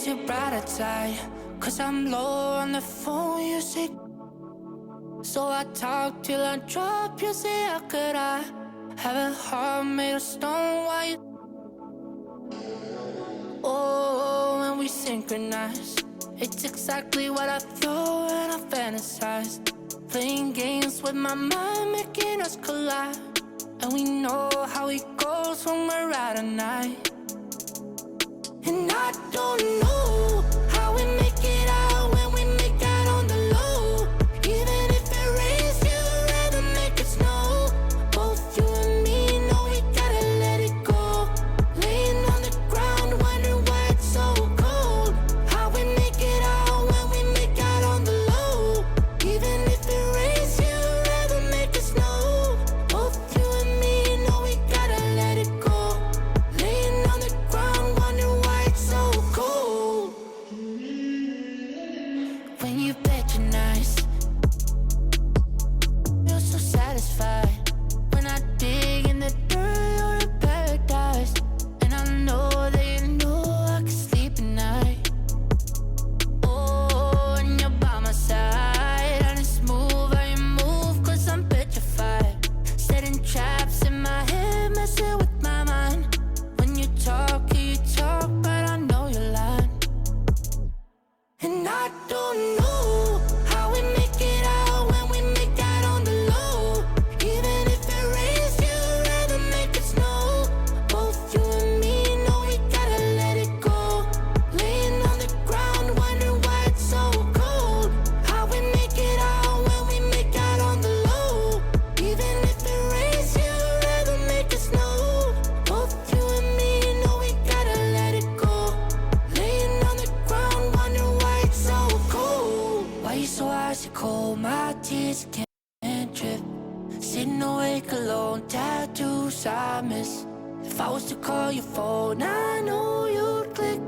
your brighter side, 'cause I'm low on the phone, you say. So I talk till I drop, you say, how could I have a heart made of stone? Why you? Oh, when we synchronize, it's exactly what I thought and I fantasize. Playing games with my mind, making us collide. And we know how it goes when we're out at night. And I don't know how we make it out when we make out on the low. Even if it rains, you'd rather make it snow. Both you and me know we gotta let it go. Laying on the ground, wondering why it's so cold. How we make it out when we make out on the low. Even if it rains, you'd rather make it snow. Both you and me know we gotta let it go. Laying on the ground, wondering why it's so cold. When you patronize, feel so satisfied. When I dig in the dirt, you're in paradise. And I know that you know I can sleep at night. Oh, and you're by my side. And it's smooth how you move, 'cause I'm petrified. Setting traps in my head, messing with my mind. When you talk, but I know you're lying. And I don't know how we make it out when we make out on the low. Even if it rains, you'd rather make it snow. Both you and me know we gotta let it go. Laying on the ground, wondering why it's so cold. How we make it out when we make out on the low. Even if it rains, you'd rather make it snow. Both you and me know we gotta let it go. Laying on the ground, wondering why it's so cold. Why you so icy cold? My tears can't drip. Sitting awake alone, tattoos I miss. If I was to call your phone, I know you'd click.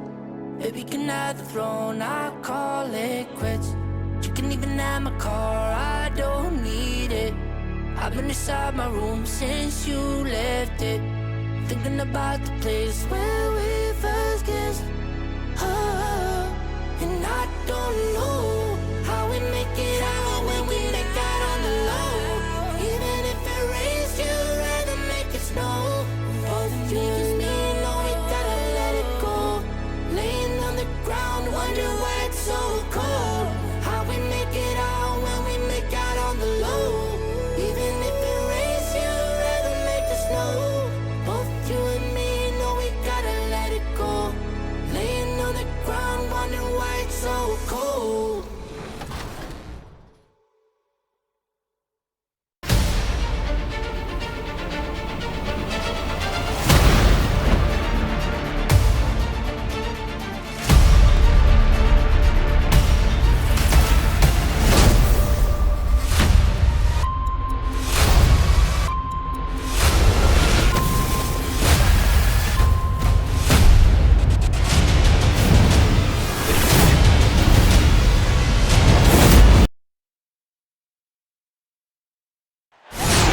Baby, can have the throne, I call it quits. You can even have my car, I don't need it. I've been inside my room since you left it. Thinking about the place where we first kissed. Oh, and I don't know how we make it out when we make out on the low. Even if it rains, you'd rather make it snow. Both you and me know we gotta let it go. Laying on the ground, wondering why it's so cold. How we make it out when we make out on the low. Even if it rains, you'd rather make it snow. Both you and me know we gotta let it go. Laying on the ground, wondering why it's so cold.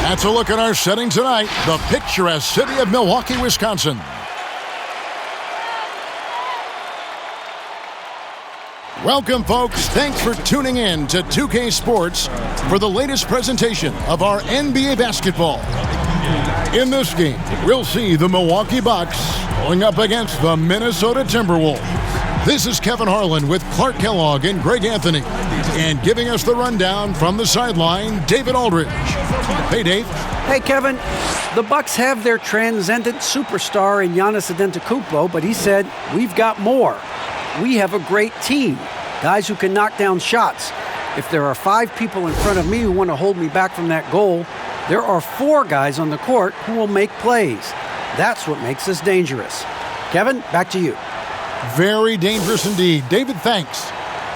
That's a look at our setting tonight, the picturesque city of Milwaukee, Wisconsin. Welcome, folks. Thanks for tuning in to 2K Sports for the latest presentation of our NBA basketball. In this game, we'll see the Milwaukee Bucks going up against the Minnesota Timberwolves. This is Kevin Harlan with Clark Kellogg and Greg Anthony. And giving us the rundown from the sideline, David Aldridge. Hey, Dave. Hey, Kevin. The Bucks have their transcendent superstar in Giannis Antetokounmpo, but he said, we've got more. We have a great team, guys who can knock down shots. If there are 5 people in front of me who want to hold me back from that goal, there are 4 guys on the court who will make plays. That's what makes us dangerous. Kevin, back to you. Very dangerous indeed. David, thanks.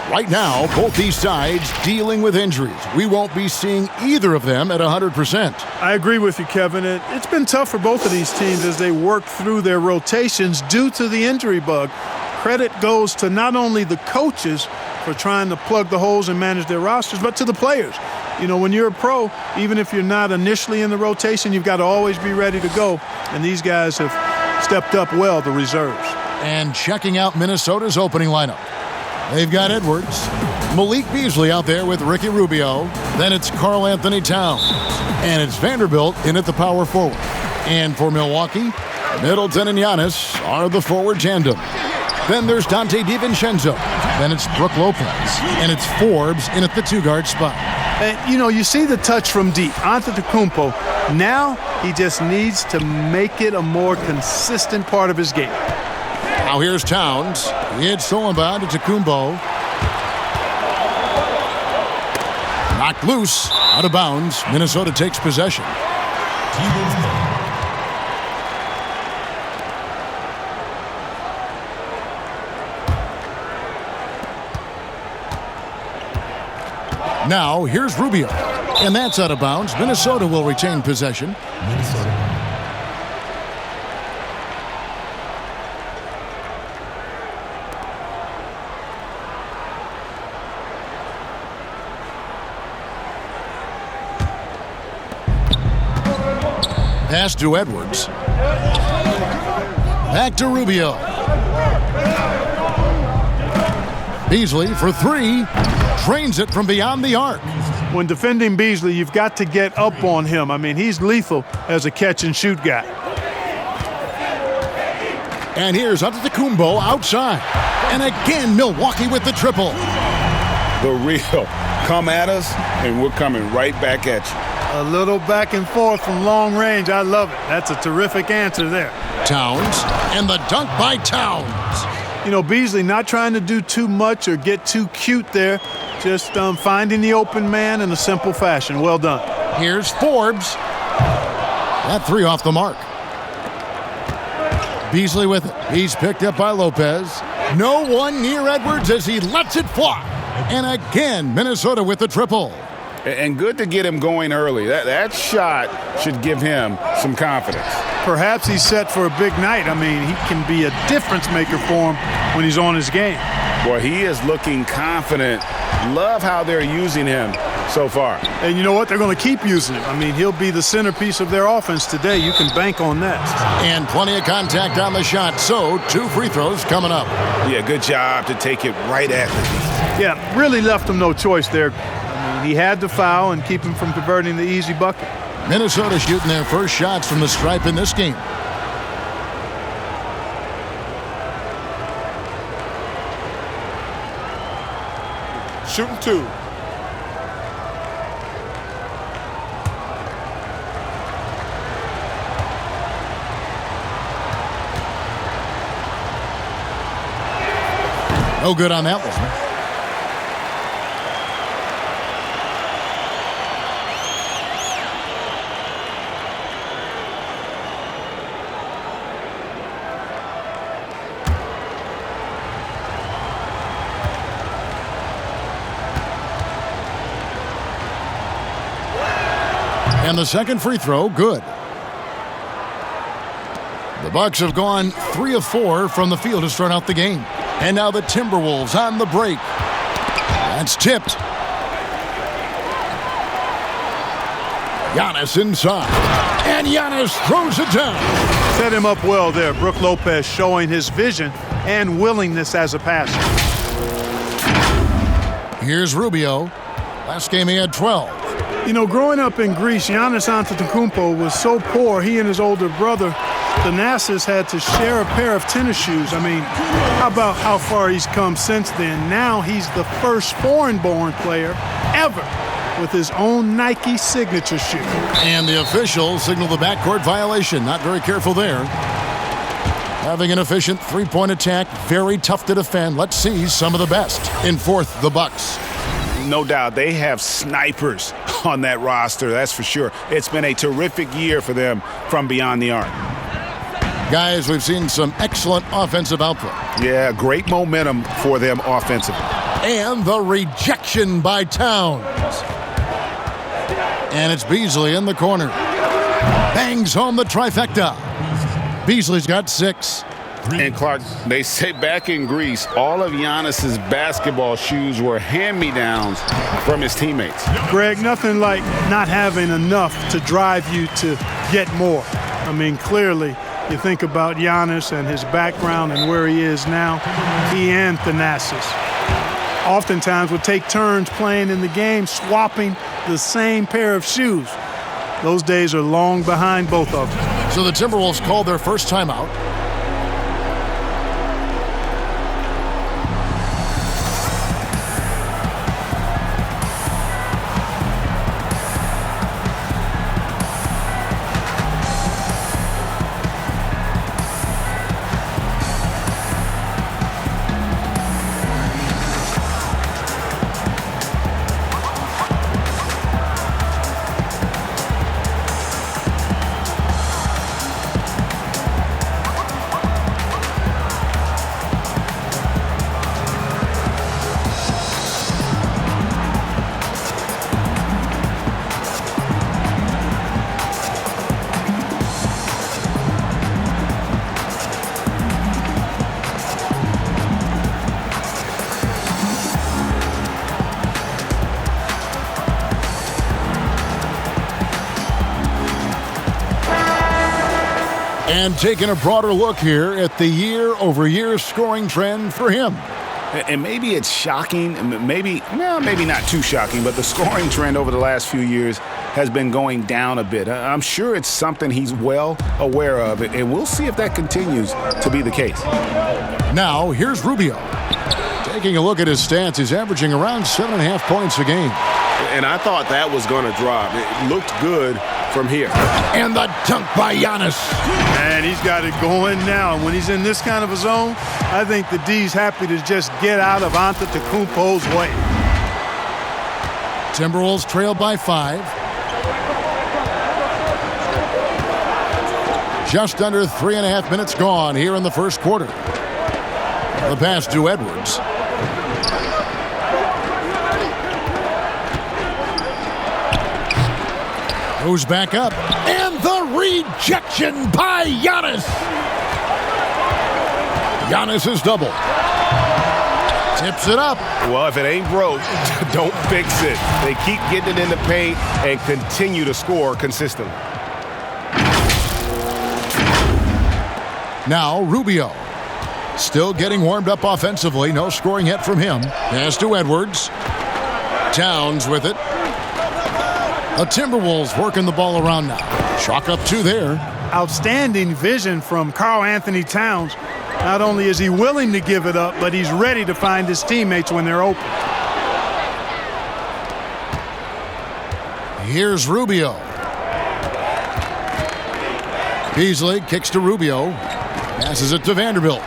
Right now, both these sides dealing with injuries. We won't be seeing either of them at 100%. I agree with you, Kevin. It's been tough for both of these teams as they work through their rotations due to the injury bug. Credit goes to not only the coaches for trying to plug the holes and manage their rosters, but to the players. You know, when you're a pro, even if you're not initially in the rotation, you've got to always be ready to go. And these guys have stepped up well, the reserves. And checking out Minnesota's opening lineup. They've got Edwards, Malik Beasley out there with Ricky Rubio. Then it's Karl-Anthony Towns. And it's Vanderbilt in at the power forward. And for Milwaukee, Middleton and Giannis are the forward tandem. Then there's Dante DiVincenzo. Then it's Brook Lopez. And it's Forbes in at the two-guard spot. And, you see the touch from deep. Antetokounmpo, now he just needs to make it a more consistent part of his game. Now here's Towns. It's stolen by Antetokounmpo. Knocked loose, out of bounds. Minnesota takes possession. Now here's Rubio. And that's out of bounds. Minnesota will retain possession. Pass to Edwards. Back to Rubio. Beasley for three. Drains it from beyond the arc. When defending Beasley, you've got to get up on him. I mean, he's lethal as a catch-and-shoot guy. And here's Antetokounmpo outside. And again, Milwaukee with the triple. The real. Come at us, and we're coming right back at you. A little back and forth from long range. I love it. That's a terrific answer there. Towns, and the dunk by Towns. Beasley not trying to do too much or get too cute there. Just finding the open man in a simple fashion. Well done. Here's Forbes. That three off the mark. Beasley with it. He's picked up by Lopez. No one near Edwards as he lets it fly. And again, Minnesota with the triple. And good to get him going early. That shot should give him some confidence. Perhaps he's set for a big night. I mean, he can be a difference maker for him when he's on his game. Boy, he is looking confident. Love how they're using him so far. And you know what? They're going to keep using him. I mean, he'll be the centerpiece of their offense today. You can bank on that. And plenty of contact on the shot. So, 2 free throws coming up. Yeah, good job to take it right at the. Yeah, really left him no choice there. I mean, he had to foul and keep him from converting the easy bucket. Minnesota shooting their first shots from the stripe in this game. Shooting 2. No good on that one. And the second free throw, good. The Bucks have gone 3 of 4 from the field to start out the game. And now the Timberwolves on the break. That's tipped. Giannis inside. And Giannis throws it down. Set him up well there. Brook Lopez showing his vision and willingness as a passer. Here's Rubio. Last game he had 12. Growing up in Greece, Giannis Antetokounmpo was so poor, he and his older brother, Giannis, had to share a pair of tennis shoes. I mean, how about how far he's come since then? Now he's the first foreign-born player ever with his own Nike signature shoe. And the officials signal the backcourt violation. Not very careful there. Having an efficient three-point attack, very tough to defend. Let's see some of the best. In fourth, the Bucks. No doubt they have snipers on that roster, that's for sure. It's been a terrific year for them from beyond the arc. Guys, we've seen some excellent offensive output. Yeah, great momentum for them offensively. And the rejection by Towns. And it's Beasley in the corner. Bangs home the trifecta. Beasley's got 6. And Clark, they say back in Greece, all of Giannis's basketball shoes were hand-me-downs from his teammates. Greg, nothing like not having enough to drive you to get more. I mean, clearly, You think about Giannis and his background and where he is now. He and Thanasis oftentimes would take turns playing in the game, swapping the same pair of shoes. Those days are long behind both of them. So the Timberwolves called their first timeout. And taking a broader look here at the year-over-year scoring trend for him. And maybe it's shocking, maybe not too shocking, but the scoring trend over the last few years has been going down a bit. I'm sure it's something he's well aware of, and we'll see if that continues to be the case. Now, here's Rubio. Taking a look at his stats, he's averaging around 7.5 points a game. And I thought that was going to drop. It looked good from here. And the dunk by Giannis. And he's got it going now. When he's in this kind of a zone, I think the D's happy to just get out of Antetokounmpo's way. Timberwolves trail by 5. Just under 3.5 minutes gone here in the first quarter. The pass to Edwards. Goes back up. And the rejection by Giannis. Giannis is double. Tips it up. Well, if it ain't broke, don't fix it. They keep getting it in the paint and continue to score consistently. Now Rubio. Still getting warmed up offensively. No scoring yet from him. Pass to Edwards. Towns with it. The Timberwolves working the ball around now. Chalk up 2 there. Outstanding vision from Karl-Anthony Towns. Not only is he willing to give it up, but he's ready to find his teammates when they're open. Here's Rubio. Beasley kicks to Rubio. Passes it to Vanderbilt.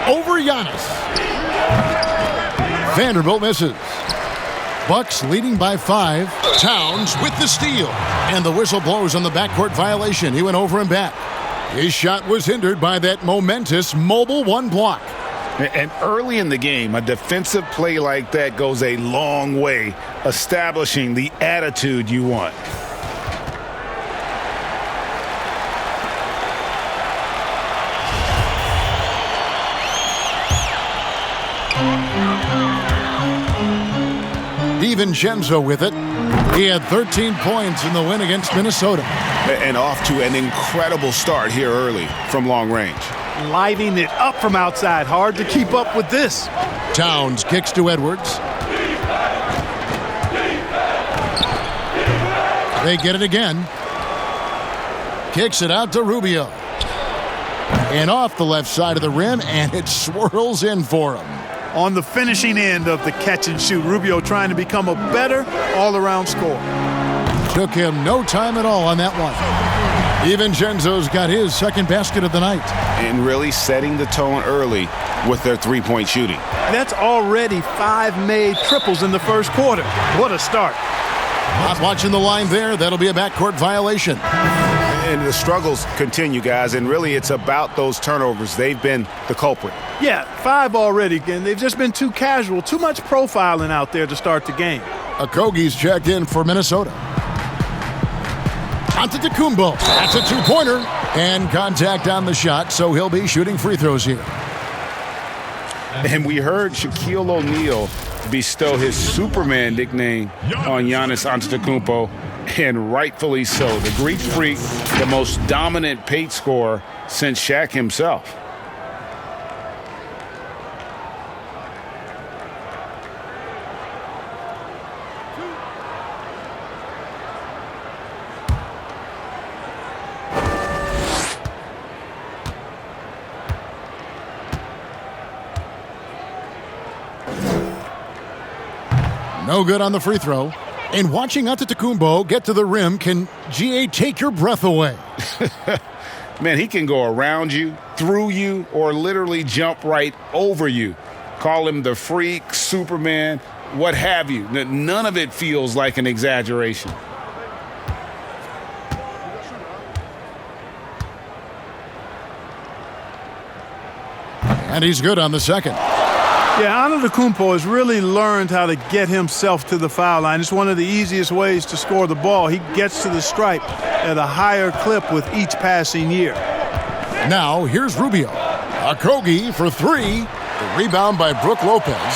Over Giannis. Vanderbilt misses. Bucks leading by 5. Towns with the steal. And the whistle blows on the backcourt violation. He went over and back. His shot was hindered by that momentous mobile 1 block. And early in the game, a defensive play like that goes a long way, establishing the attitude you want. DiVincenzo with it. He had 13 points in the win against Minnesota. And off to an incredible start here early from long range. Lighting it up from outside. Hard to keep up with this. Towns kicks to Edwards. They get it again. Kicks it out to Rubio. And off the left side of the rim, and it swirls in for him. On the finishing end of the catch and shoot, Rubio trying to become a better all-around scorer. Took him no time at all on that one. DiVincenzo's got his second basket of the night. And really setting the tone early with their three-point shooting. That's already 5 made triples in the first quarter. What a start. Not watching the line there. That'll be a backcourt violation. And the struggles continue, guys, and really it's about those turnovers. They've been the culprit. Yeah, 5 already, and they've just been too casual, too much profiling out there to start the game. Okogie's checked in for Minnesota. Antetokounmpo, that's a 2-pointer. And contact on the shot, so he'll be shooting free throws here. And we heard Shaquille O'Neal bestow his Superman nickname on Giannis Antetokounmpo. And rightfully so. The Greek Freak, the most dominant paint scorer since Shaq himself. No good on the free throw. And watching Antetokounmpo get to the rim can, GA, take your breath away. Man, he can go around you, through you, or literally jump right over you. Call him the Freak, Superman, what have you. None of it feels like an exaggeration. And he's good on the second. Yeah, Antetokounmpo has really learned how to get himself to the foul line. It's one of the easiest ways to score the ball. He gets to the stripe at a higher clip with each passing year. Now, here's Rubio. Okogie for three. The rebound by Brook Lopez.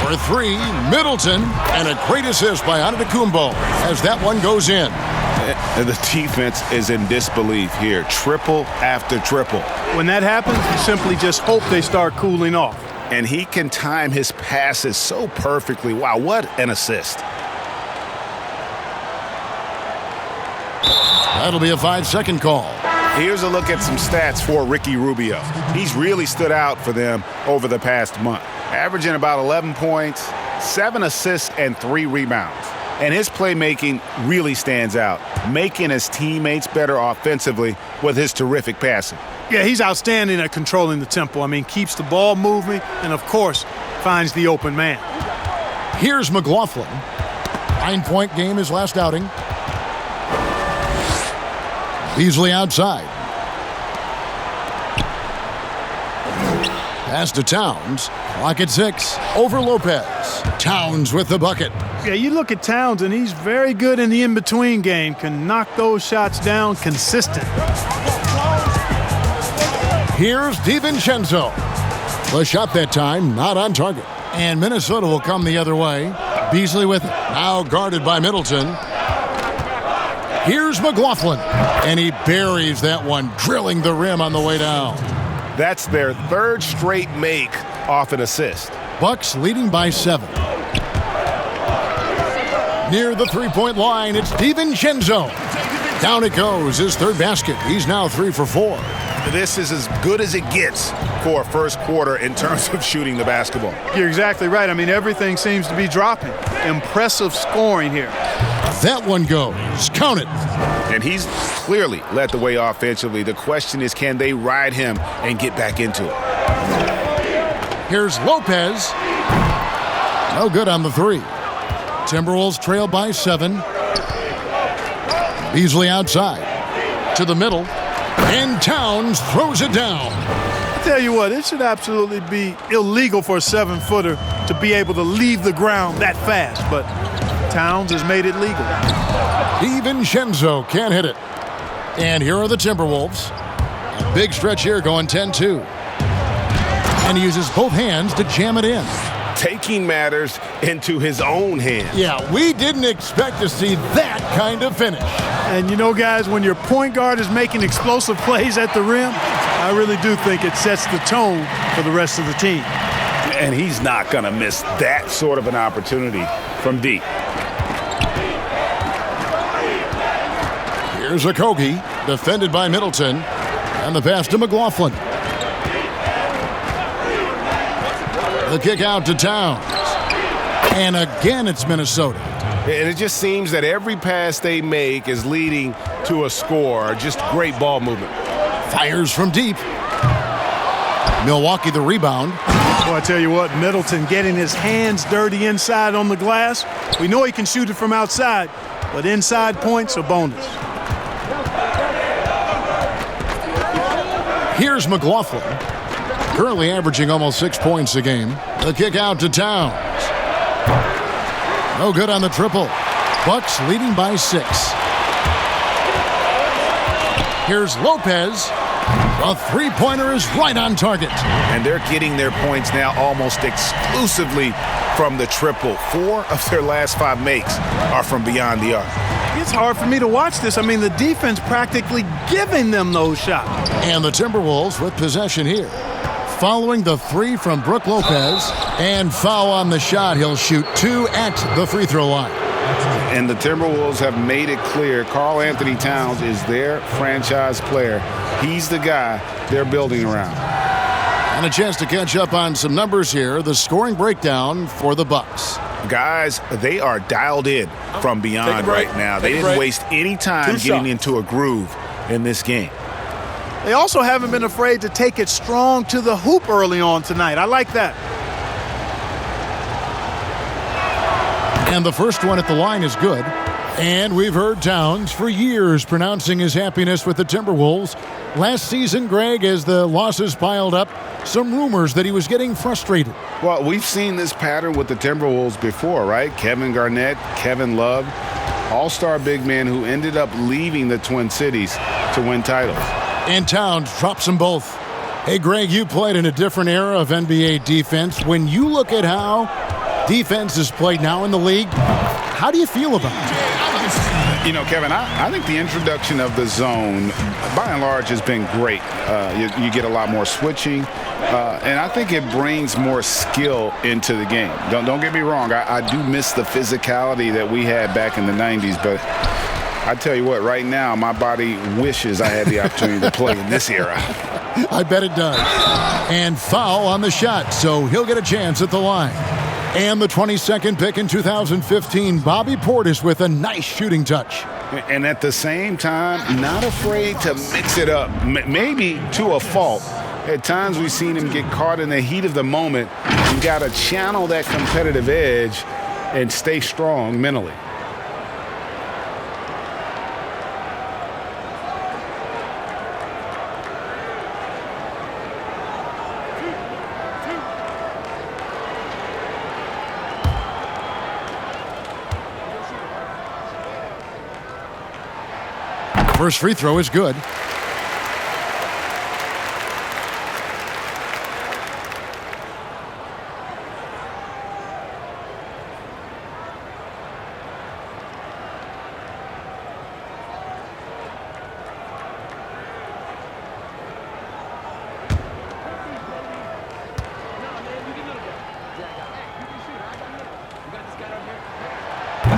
For three, Middleton. And a great assist by Antetokounmpo as that one goes in. The defense is in disbelief here. Triple after triple. When that happens, you simply just hope they start cooling off. And he can time his passes so perfectly. Wow, what an assist. That'll be a 5-second call. Here's a look at some stats for Ricky Rubio. He's really stood out for them over the past month, averaging about 11 points, 7 assists, and 3 rebounds. And his playmaking really stands out, making his teammates better offensively with his terrific passing. Yeah, he's outstanding at controlling the tempo. I mean, keeps the ball moving and, of course, finds the open man. Here's McLaughlin. 9-point game his last outing. Beasley outside. Pass to Towns. Clock at 6. Over Lopez. Towns with the bucket. Yeah, you look at Towns, and he's very good in the in-between game. Can knock those shots down consistent. Here's DiVincenzo. The shot that time, not on target. And Minnesota will come the other way. Beasley with it. Now guarded by Middleton. Here's McLaughlin. And he buries that one, drilling the rim on the way down. That's their third straight make off an assist. Bucks leading by 7. Near the three-point line, it's DiVincenzo. Down it goes, his third basket. He's now 3 for 4. This is as good as it gets for a first quarter in terms of shooting the basketball. You're exactly right. I mean, everything seems to be dropping. Impressive scoring here. That one goes. Count it. And he's clearly led the way offensively. The question is, can they ride him and get back into it? Here's Lopez. No good on the 3. Timberwolves trail by 7. Beasley outside. To the middle. And Towns throws it down. I tell you what, it should absolutely be illegal for a 7-footer to be able to leave the ground that fast. But Towns has made it legal. DiVincenzo can't hit it. And here are the Timberwolves. A big stretch here going 10-2. And he uses both hands to jam it in. Taking matters into his own hands. Yeah, we didn't expect to see that kind of finish. And you know, guys, when your point guard is making explosive plays at the rim, I really do think it sets the tone for the rest of the team. And he's not going to miss that sort of an opportunity from deep. Here's Okogie, defended by Middleton, and the pass to McLaughlin. The kick out to Towns. And again, it's Minnesota. And it just seems that every pass they make is leading to a score. Just great ball movement. Fires from deep. Milwaukee the rebound. Well, I tell you what, Middleton getting his hands dirty inside on the glass. We know he can shoot it from outside, but inside points are bonus. Here's McLaughlin. Currently averaging almost 6 points a game. The kick out to Towns. No good on the triple. Bucks leading by 6. Here's Lopez. A three-pointer is right on target. And they're getting their points now almost exclusively from the triple. 4 of their last 5 makes are from beyond the arc. It's hard for me to watch this. I mean, the defense practically giving them those shots. And the Timberwolves with possession here. Following the 3 from Brook Lopez, and foul on the shot. He'll shoot 2 at the free throw line. And the Timberwolves have made it clear Karl-Anthony Towns is their franchise player. He's the guy they're building around. And a chance to catch up on some numbers here. The scoring breakdown for the Bucks. Guys, they are dialed in from beyond right now. They didn't waste any time getting into a groove in this game. They also haven't been afraid to take it strong to the hoop early on tonight. I like that. And the first one at the line is good. And we've heard Towns for years pronouncing his happiness with the Timberwolves. Last season, Greg, as the losses piled up, some rumors that he was getting frustrated. Well, we've seen this pattern with the Timberwolves before, right? Kevin Garnett, Kevin Love, all-star big men who ended up leaving the Twin Cities to win titles. And Towns drops them both. Hey, Greg, you played in a different era of NBA defense. When you look at how defense is played now in the league, how do you feel about it? You know, Kevin, I think the introduction of the zone, by and large, has been great. You get a lot more switching, and I think it brings more skill into the game. Don't get me wrong. I do miss the physicality that we had back in the 90s, but I tell you what, right now, my body wishes I had the opportunity to play in this era. I bet it does. And foul on the shot, so he'll get a chance at the line. And the 22nd pick in 2015, Bobby Portis with a nice shooting touch. And at the same time, not afraid to mix it up, maybe to a fault. At times we've seen him get caught in the heat of the moment. You got to channel that competitive edge and stay strong mentally. First free throw is good.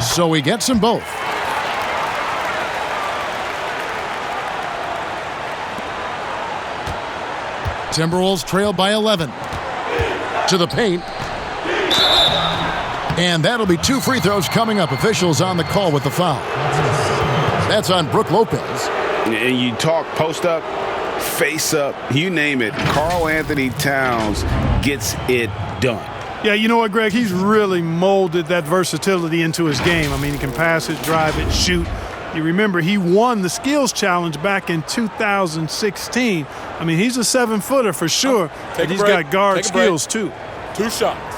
So he gets them both. Timberwolves trail by 11. To the paint. And that'll be 2 free throws coming up. Officials on the call with the foul. That's on Brook Lopez. And you talk post up, face up, you name it. Karl-Anthony Towns gets it done. Yeah, you know what, Greg? He's really molded that versatility into his game. I mean, he can pass it, drive it, shoot. You remember he won the skills challenge back in 2016. I mean, he's a 7-footer for sure, but he's got guard skills too. 2 shots.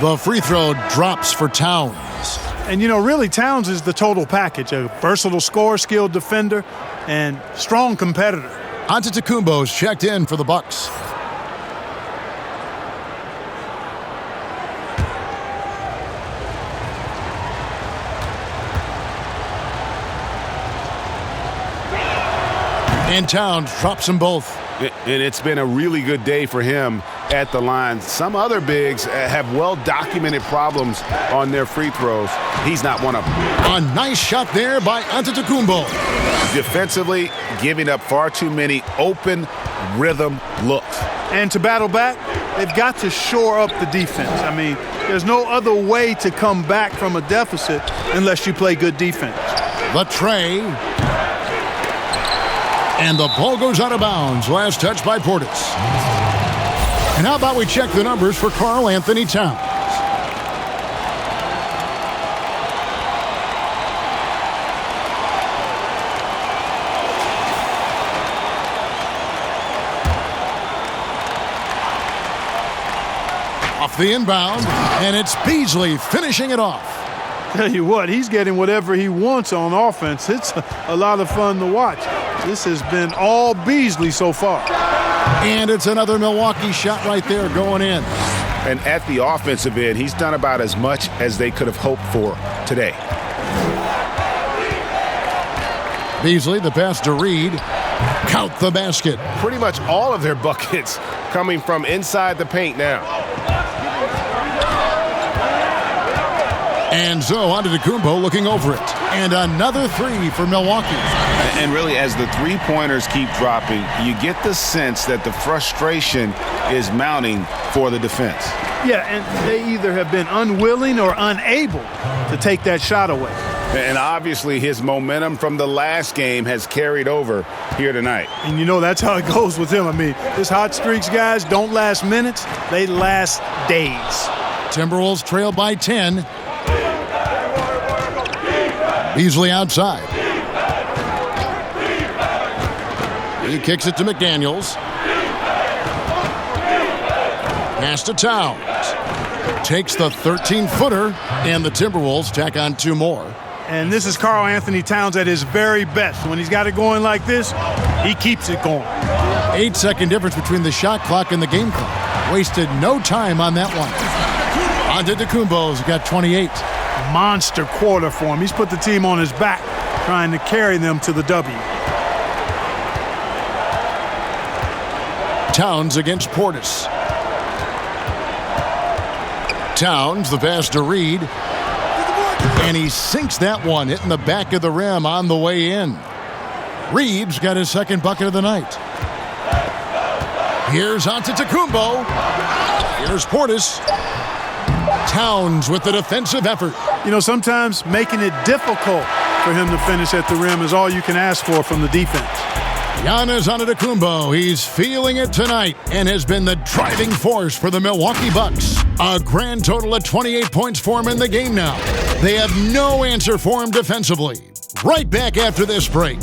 The free throw drops for Towns. And, you know, really, Towns is the total package. A versatile scorer, skilled defender, and strong competitor. Antetokounmpo's checked in for the Bucks. And Towns drops them both. And it's been a really good day for him at the line. Some other bigs have well-documented problems on their free throws. He's not one of them. A nice shot there by Antetokounmpo. Defensively, giving up far too many open rhythm looks. And to battle back, they've got to shore up the defense. I mean, there's no other way to come back from a deficit unless you play good defense. The tray. And the ball goes out of bounds. Last touch by Portis. And how about we check the numbers for Karl-Anthony Towns? Off the inbound, and it's Beasley finishing it off. Tell you what, he's getting whatever he wants on offense. It's a lot of fun to watch. This has been all Beasley so far. And it's another Milwaukee shot right there going in. And at the offensive end, he's done about as much as they could have hoped for today. Beasley, the pass to Reed. Count the basket. Pretty much all of their buckets coming from inside the paint now. And so Antetokounmpo looking over it. And another three for Milwaukee. And really, as the three-pointers keep dropping, you get the sense that the frustration is mounting for the defense. Yeah, and they either have been unwilling or unable to take that shot away. And obviously his momentum from the last game has carried over here tonight. And you know that's how it goes with him. I mean, his hot streaks, guys, don't last minutes. They last days. Timberwolves trail by 10. Beasley outside. He kicks it to McDaniels. Pass to Towns. Takes the 13-footer, and the Timberwolves tack on two more. And this is Karl-Anthony Towns at his very best. When he's got it going like this, he keeps it going. 8-second difference between the shot clock and the game clock. Wasted no time on that one. Antetokounmpo's got 28. Monster quarter for him. He's put the team on his back, trying to carry them to the W. Towns against Portis. Towns, the pass to Reed. And he sinks that one, hitting the back of the rim on the way in. Reed's got his second bucket of the night. Here's Antetokounmpo. Here's Portis. Towns with the defensive effort. You know, sometimes making it difficult for him to finish at the rim is all you can ask for from the defense. Giannis Antetokounmpo, he's feeling it tonight and has been the driving force for the Milwaukee Bucks. A grand total of 28 points for him in the game now. They have no answer for him defensively. Right back after this break.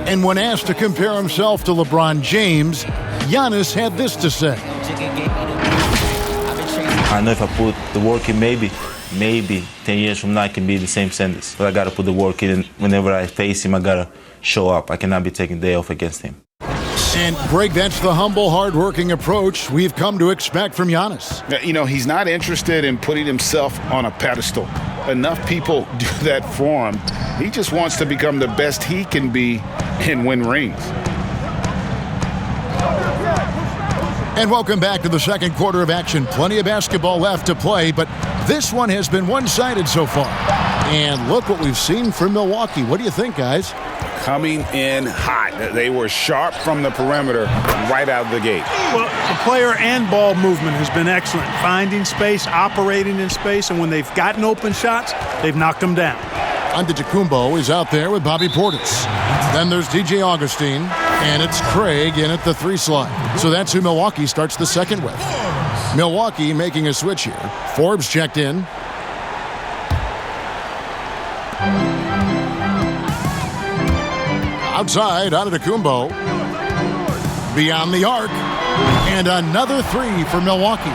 And when asked to compare himself to LeBron James, Giannis had this to say. I know if I put the work in, maybe 10 years from now I can be the same sentence. But I got to put the work in, and whenever I face him, I got to show up. I cannot be taking day off against him. And, Greg, that's the humble, hard-working approach we've come to expect from Giannis. You know, he's not interested in putting himself on a pedestal. Enough people do that for him. He just wants to become the best he can be and win rings. And welcome back to the second quarter of action. Plenty of basketball left to play, but this one has been one-sided so far. And look what we've seen from Milwaukee. What do you think, guys? Coming in hot. They were sharp from the perimeter right out of the gate. Well, the player and ball movement has been excellent. Finding space, operating in space, and when they've gotten open shots, they've knocked them down. Antetokounmpo is out there with Bobby Portis. Then there's DJ Augustine, and it's Craig in at the three slot. So that's who Milwaukee starts the second with. Milwaukee making a switch here. Forbes checked in. Outside, Antetokounmpo. Beyond the arc. And another three for Milwaukee.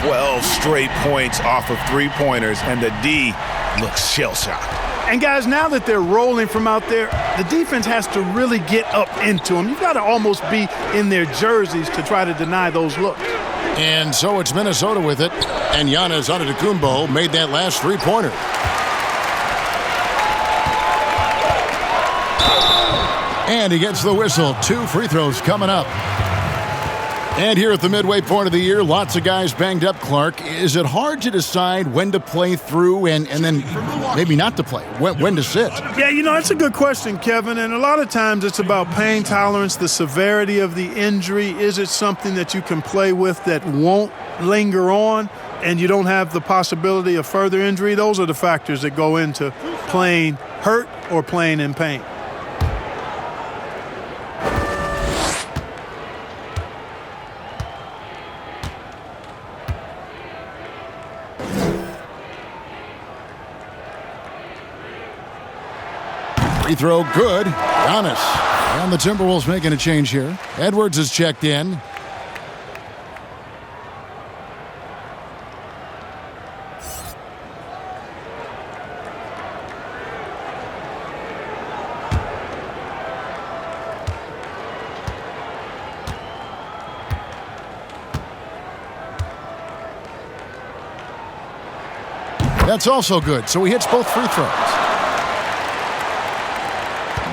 12 straight points off of three-pointers, and the D looks shell-shocked. And, guys, now that they're rolling from out there, the defense has to really get up into them. You've got to almost be in their jerseys to try to deny those looks. And so it's Minnesota with it. And Giannis Antetokounmpo made that last three-pointer. And he gets the whistle. 2 free throws coming up. And here at the midway point of the year, lots of guys banged up, Clark. Is it hard to decide when to play through and then maybe not to play? When to sit? Yeah, you know, that's a good question, Kevin. And a lot of times it's about pain tolerance, the severity of the injury. Is it something that you can play with that won't linger on and you don't have the possibility of further injury? Those are the factors that go into playing hurt or playing in pain. Free throw good. Giannis. And the Timberwolves making a change here. Edwards is checked in. That's also good, so he hits both free throws.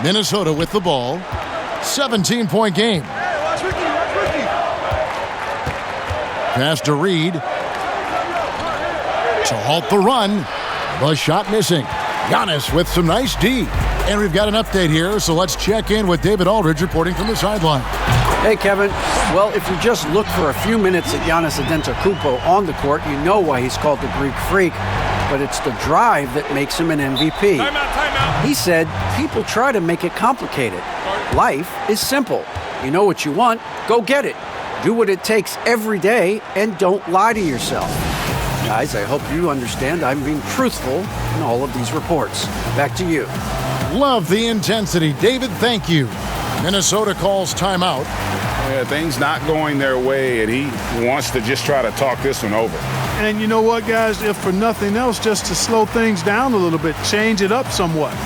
Minnesota with the ball. 17-point game. Pass to Reed. To halt the run. The shot missing. Giannis with some nice D. And we've got an update here, so let's check in with David Aldridge reporting from the sideline. Hey, Kevin. Well, if you just look for a few minutes at Giannis Antetokounmpo on the court, you know why he's called the Greek Freak. But it's the drive that makes him an MVP. Timeout. He said, people try to make it complicated. Life is simple. You know what you want, go get it. Do what it takes every day and don't lie to yourself. Guys, I hope you understand I'm being truthful in all of these reports. Back to you. Love the intensity. David, thank you. Minnesota calls timeout. Yeah, things not going their way, and he wants to just try to talk this one over. And you know what, guys? If for nothing else, just to slow things down a little bit, change it up somewhat.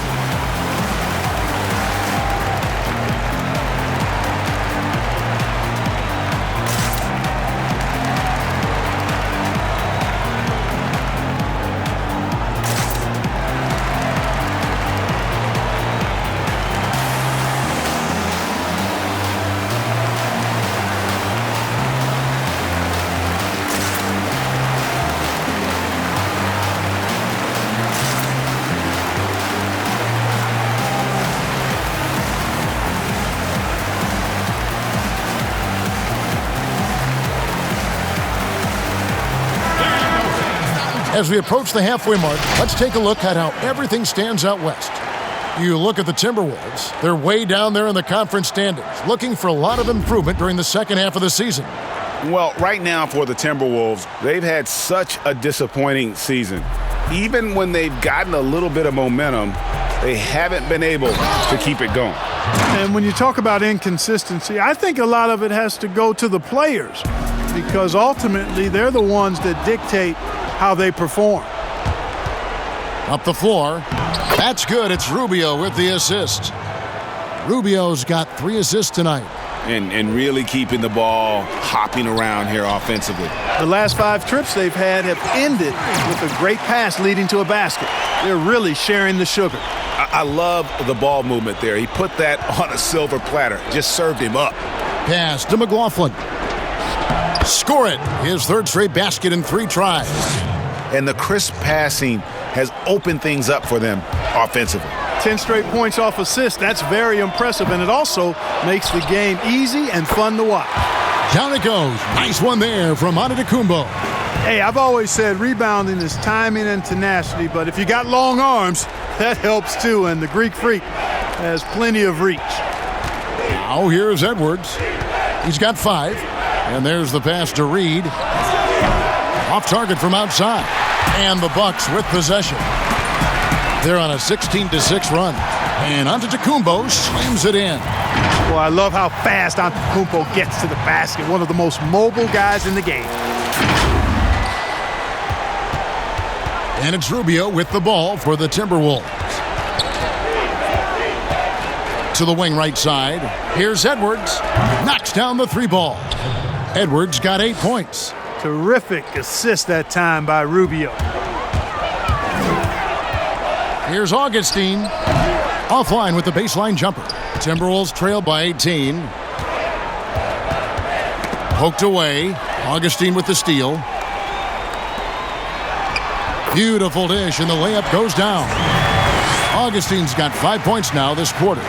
As we approach the halfway mark, let's take a look at how everything stands out west. You look at the Timberwolves, they're way down there in the conference standings, looking for a lot of improvement during the second half of the season. Well, right now for the Timberwolves, they've had such a disappointing season. Even when they've gotten a little bit of momentum, they haven't been able to keep it going. And when you talk about inconsistency, I think a lot of it has to go to the players because ultimately they're the ones that dictate how they perform. Up the floor. That's good. It's Rubio with the assist. Rubio's got 3 assists tonight. And really keeping the ball hopping around here offensively. The last 5 trips they've had have ended with a great pass leading to a basket. They're really sharing the sugar. I love the ball movement there. He put that on a silver platter. Just served him up. Pass to McLaughlin. Score it. His 3rd straight basket in 3 tries. And the crisp passing has opened things up for them offensively. 10 straight points off assists. That's very impressive, and it also makes the game easy and fun to watch. Down it goes. Nice one there from Antetokounmpo. Hey, I've always said rebounding is timing and tenacity, but if you got long arms, that helps too, and the Greek Freak has plenty of reach. Now here's Edwards. He's got 5. And there's the pass to Reed. Off target from outside. And the Bucks with possession. They're on a 16-6 run. And Antetokounmpo slams it in. Well, I love how fast Antetokounmpo gets to the basket. One of the most mobile guys in the game. And it's Rubio with the ball for the Timberwolves. To the wing right side. Here's Edwards. Knocks down the 3 ball. Edwards got 8 points. Terrific assist that time by Rubio. Here's Augustine. Offline with the baseline jumper. Timberwolves trail by 18. Poked away. Augustine with the steal. Beautiful dish, and the layup goes down. Augustine's got 5 points now this quarter.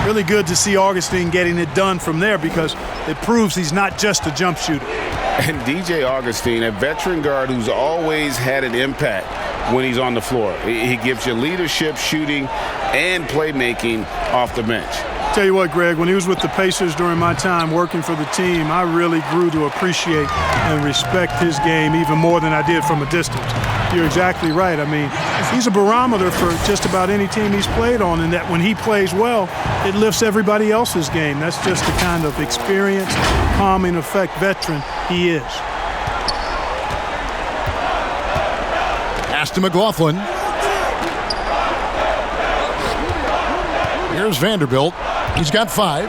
Really good to see Augustine getting it done from there because it proves he's not just a jump shooter. And DJ Augustine, a veteran guard who's always had an impact when he's on the floor. He gives you leadership, shooting, and playmaking off the bench. Tell you what, Greg, when he was with the Pacers during my time working for the team, I really grew to appreciate and respect his game even more than I did from a distance. You're exactly right. I mean, he's a barometer for just about any team he's played on, and that when he plays well, it lifts everybody else's game. That's just the kind of experienced, calming effect veteran he is. Pass to McLaughlin. Here's Vanderbilt. He's got 5.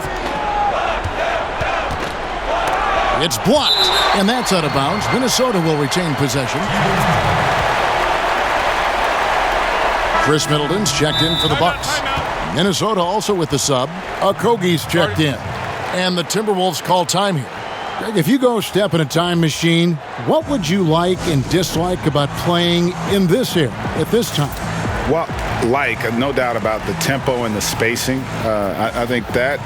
It's blocked, and that's out of bounds. Minnesota will retain possession. Chris Middleton's checked in for the Bucks. Minnesota also with the sub. Okogie's checked in. And the Timberwolves call time here. Greg, if you go step in a time machine, what would you like and dislike about playing in this era at this time? Well, no doubt about the tempo and the spacing. I think that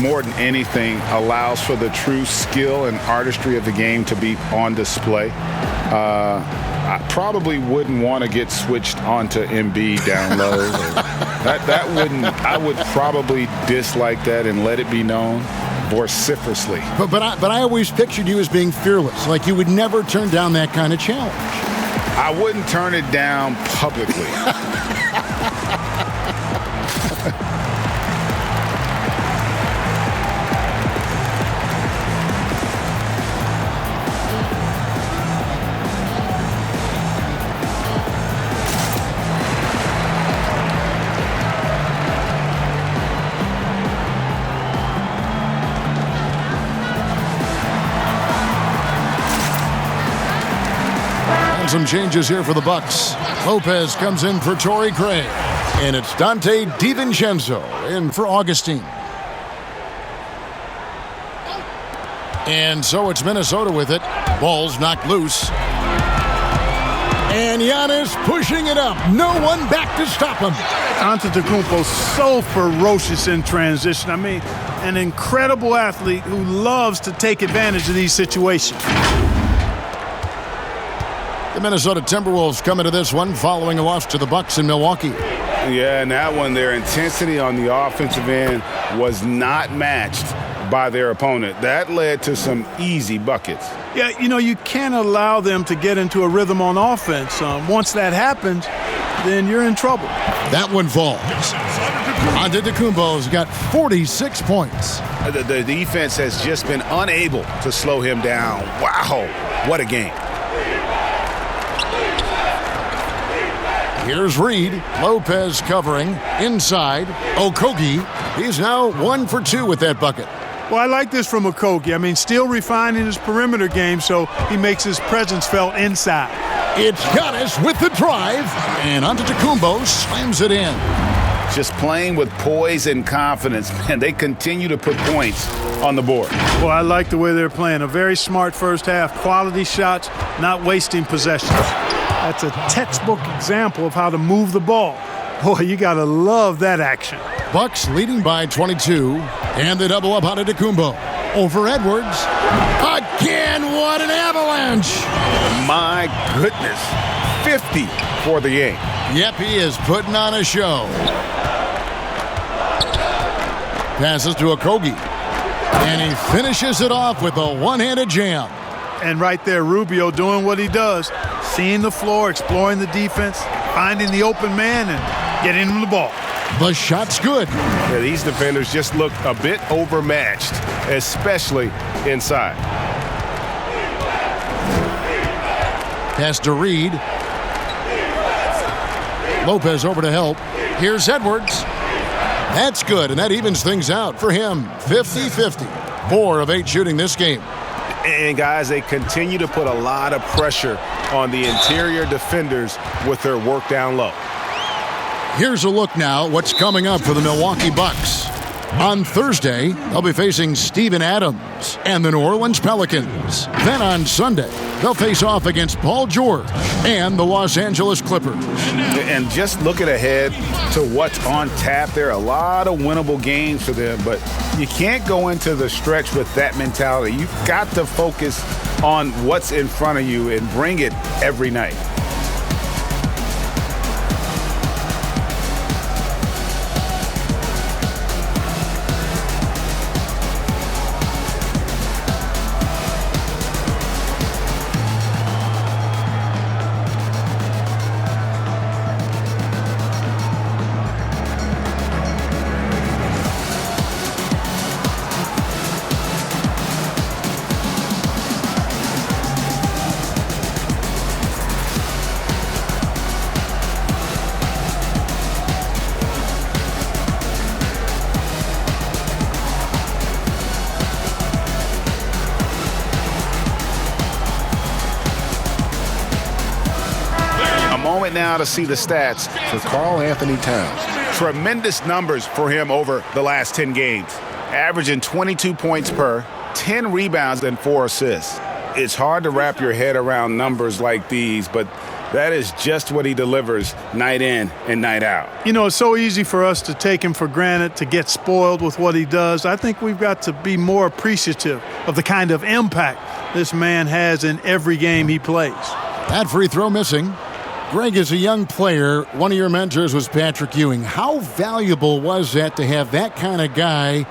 more than anything allows for the true skill and artistry of the game to be on display. I probably wouldn't want to get switched onto Embiid down low. I would probably dislike that and let it be known vociferously. But I always pictured you as being fearless, like you would never turn down that kind of challenge. I wouldn't turn it down publicly. Some changes here for the Bucks. Lopez comes in for Torrey Craig. And it's Dante DiVincenzo in for Augustine. And so it's Minnesota with it. Ball's knocked loose. And Giannis pushing it up. No one back to stop him. Antetokounmpo so ferocious in transition. I mean, an incredible athlete who loves to take advantage of these situations. The Minnesota Timberwolves come into this one following a loss to the Bucks in Milwaukee. Yeah, and that one, their intensity on the offensive end was not matched by their opponent. That led to some easy buckets. Yeah, you can't allow them to get into a rhythm on offense. Once that happens, then you're in trouble. That one falls. Antetokounmpo's got 46 points. The defense has just been unable to slow him down. Wow, what a game. Here's Reed. Lopez covering. Inside. Okogie. He's now 1 for 2 with that bucket. Well, I like this from Okogie. I mean, still refining his perimeter game so he makes his presence felt inside. It's Giannis with the drive. And Antetokounmpo slams it in. Just playing with poise and confidence. Man, they continue to put points on the board. Well, I like the way they're playing. A very smart first half. Quality shots, not wasting possessions. That's a textbook example of how to move the ball. Boy, you got to love that action. Bucks leading by 22, and they double up Antetokounmpo. Over Edwards. Again, what an avalanche! My goodness. 50 for the game. Yep, he is putting on a show. Passes to Okogie. And he finishes it off with a one-handed jam. And right there, Rubio doing what he does. Seeing the floor, exploring the defense, finding the open man, and getting him the ball. The shot's good. Yeah, these defenders just look a bit overmatched, especially inside. Pass to Reed. Lopez over to help. Here's Edwards. That's good, and that evens things out for him. 50-50. 4 of 8 shooting this game. And, guys, they continue to put a lot of pressure on the interior defenders with their work down low. Here's a look now what's coming up for the Milwaukee Bucks. On Thursday, they'll be facing Steven Adams and the New Orleans Pelicans. Then on Sunday, they'll face off against Paul George and the Los Angeles Clippers. And just looking ahead to what's on tap, there are a lot of winnable games for them, but you can't go into the stretch with that mentality. You've got to focus on what's in front of you and bring it every night. moment now to see the stats for Karl-Anthony Towns. Tremendous numbers for him over the last 10 games, averaging 22 points per, 10 rebounds, and 4 assists. It's hard to wrap your head around numbers like these, but that is just what he delivers night in and night out. You know, it's so easy for us to take him for granted, to get spoiled with what he does. I think we've got to be more appreciative of the kind of impact this man has in every game he plays. That free throw missing. Greg, as a young player, one of your mentors was Patrick Ewing. How valuable was that to have that kind of guy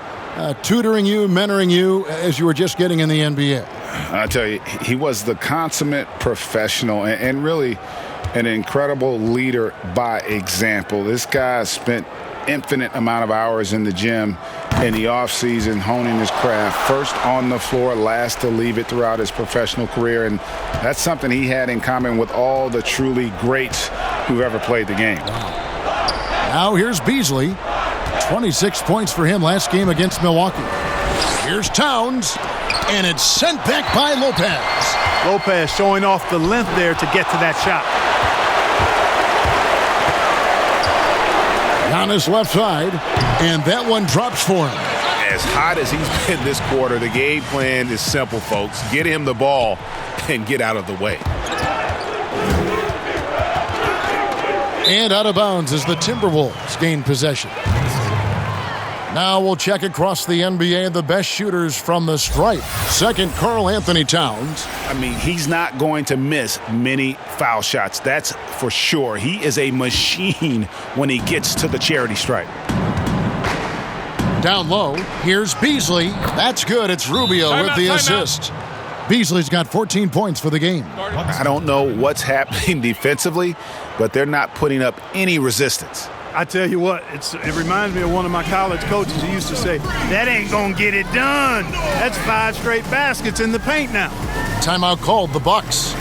tutoring you, mentoring you as you were just getting in the NBA? I tell you, he was the consummate professional and really an incredible leader by example. This guy spent infinite amount of hours in the gym in the offseason honing his craft, first on the floor, last to leave it throughout his professional career, and that's something he had in common with all the truly greats who've ever played the game. Now here's Beasley. 26 points for him last game against Milwaukee. Here's Towns, and it's sent back by Lopez. Lopez showing off the length there to get to that shot. Giannis left side, and that one drops for him. As hot as he's been this quarter, the game plan is simple, folks. Get him the ball and get out of the way. And out of bounds as the Timberwolves gain possession. Now we'll check across the NBA the best shooters from the stripe. Second, Karl-Anthony Towns. I mean, he's not going to miss many foul shots. That's for sure. He is a machine when he gets to the charity stripe. Down low, here's Beasley. That's good. It's Rubio with the assist. Beasley's got 14 points for the game. I don't know what's happening defensively, but they're not putting up any resistance. I tell you what, it reminds me of one of my college coaches who used to say, that ain't gonna get it done. That's 5 straight baskets in the paint now. Timeout called, the Bucks.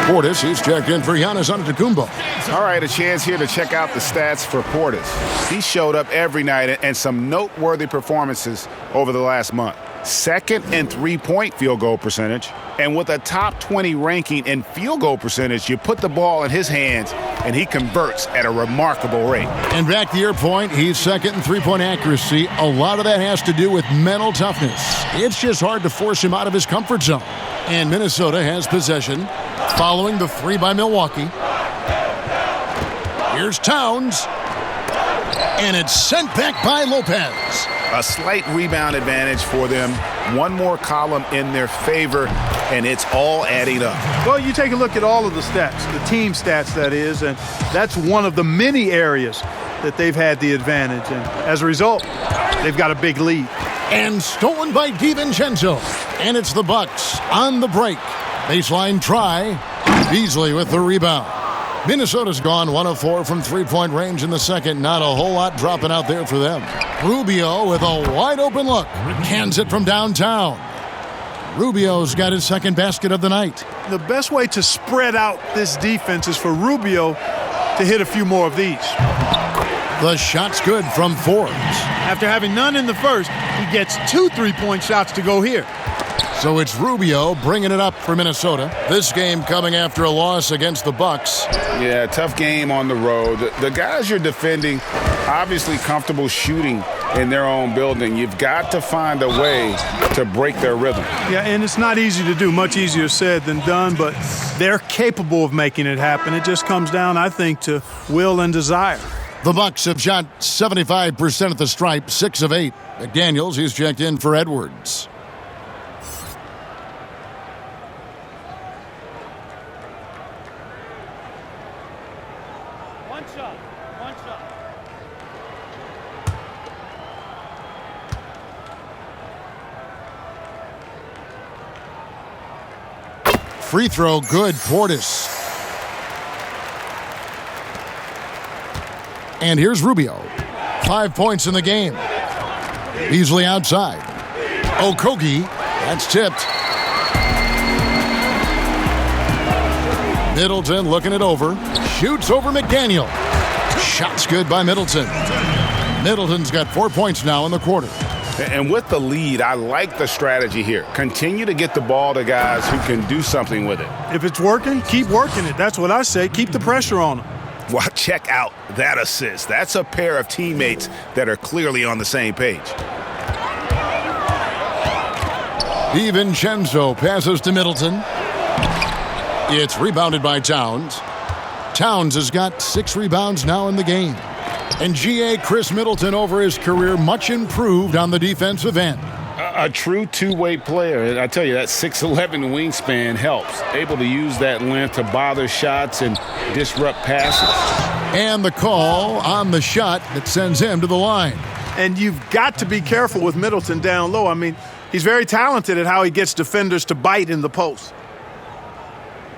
Portis, he's checked in for Giannis Antetokounmpo. All right, a chance here to check out the stats for Portis. He showed up every night and some noteworthy performances over the last month. Second in three-point field goal percentage. And with a top 20 ranking in field goal percentage, you put the ball in his hands and he converts at a remarkable rate. And back to your point, he's second in three-point accuracy. A lot of that has to do with mental toughness. It's just hard to force him out of his comfort zone. And Minnesota has possession following the three by Milwaukee. Here's Towns. And it's sent back by Lopez. A slight rebound advantage for them. One more column in their favor, and it's all adding up. Well, you take a look at all of the stats, the team stats, that is, and that's one of the many areas that they've had the advantage. And as a result, they've got a big lead. And stolen by DiVincenzo. And it's the Bucks on the break. Baseline try. Beasley with the rebound. Minnesota's gone 1 of 4 from three-point range in the second. Not a whole lot dropping out there for them. Rubio with a wide-open look. Cans it from downtown. Rubio's got his second basket of the night. The best way to spread out this defense is for Rubio to hit a few more of these. The shot's good from Forbes. After having none in the first, he gets 2 3-point shots to go here. So it's Rubio bringing it up for Minnesota. This game coming after a loss against the Bucks. Yeah, tough game on the road. The guys you're defending, obviously comfortable shooting in their own building. You've got to find a way to break their rhythm. Yeah, and it's not easy to do. Much easier said than done, but they're capable of making it happen. It just comes down, I think, to will and desire. The Bucks have shot 75% at the stripe, 6 of 8. McDaniels, he's checked in for Edwards. One shot. Free throw, good. Portis. And here's Rubio. 5 points in the game. Beasley outside. Okogie, that's tipped. Middleton looking it over. Shoots over McDaniel. Shot's good by Middleton. Middleton's got 4 points now in the quarter. And with the lead, I like the strategy here. Continue to get the ball to guys who can do something with it. If it's working, keep working it. That's what I say. Keep the pressure on them. Well, check out that assist. That's a pair of teammates that are clearly on the same page. DiVincenzo passes to Middleton. It's rebounded by Towns. Towns has got 6 rebounds now in the game. And G.A. Chris Middleton over his career much improved on the defensive end. A true two-way player. And I tell you, that 6'11" wingspan helps. Able to use that length to bother shots and disrupt passes. And the call on the shot that sends him to the line. And you've got to be careful with Middleton down low. I mean, he's very talented at how he gets defenders to bite in the post.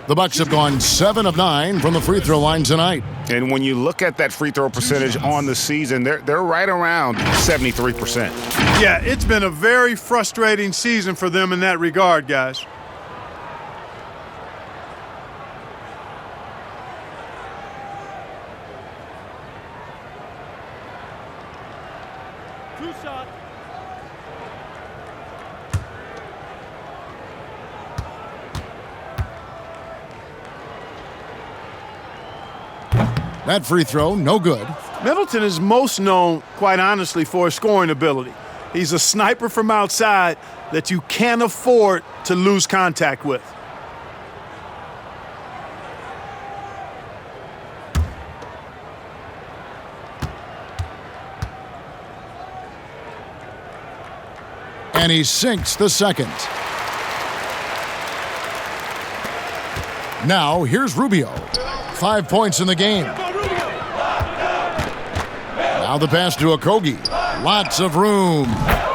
The Bucks have gone 7 of 9 from the free throw line tonight. And when you look at that free throw percentage on the season, they're right around 73%. Yeah, it's been a very frustrating season for them in that regard, guys. Two shot. That free throw, no good. Middleton is most known, quite honestly, for his scoring ability. He's a sniper from outside that you can't afford to lose contact with. And he sinks the second. Now, here's Rubio. 5 points in the game. Now the pass to Okogie. Lots of room.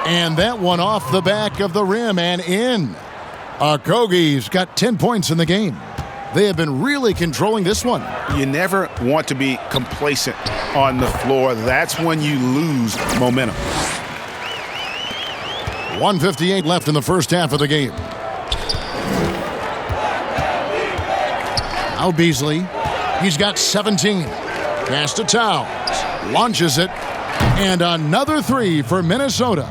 And that one off the back of the rim and in. Okogie's got 10 points in the game. They have been really controlling this one. You never want to be complacent on the floor. That's when you lose momentum. 1:58 left in the first half of the game. Now Beasley. He's got 17. Pass to Towns. Launches it. And another three for Minnesota.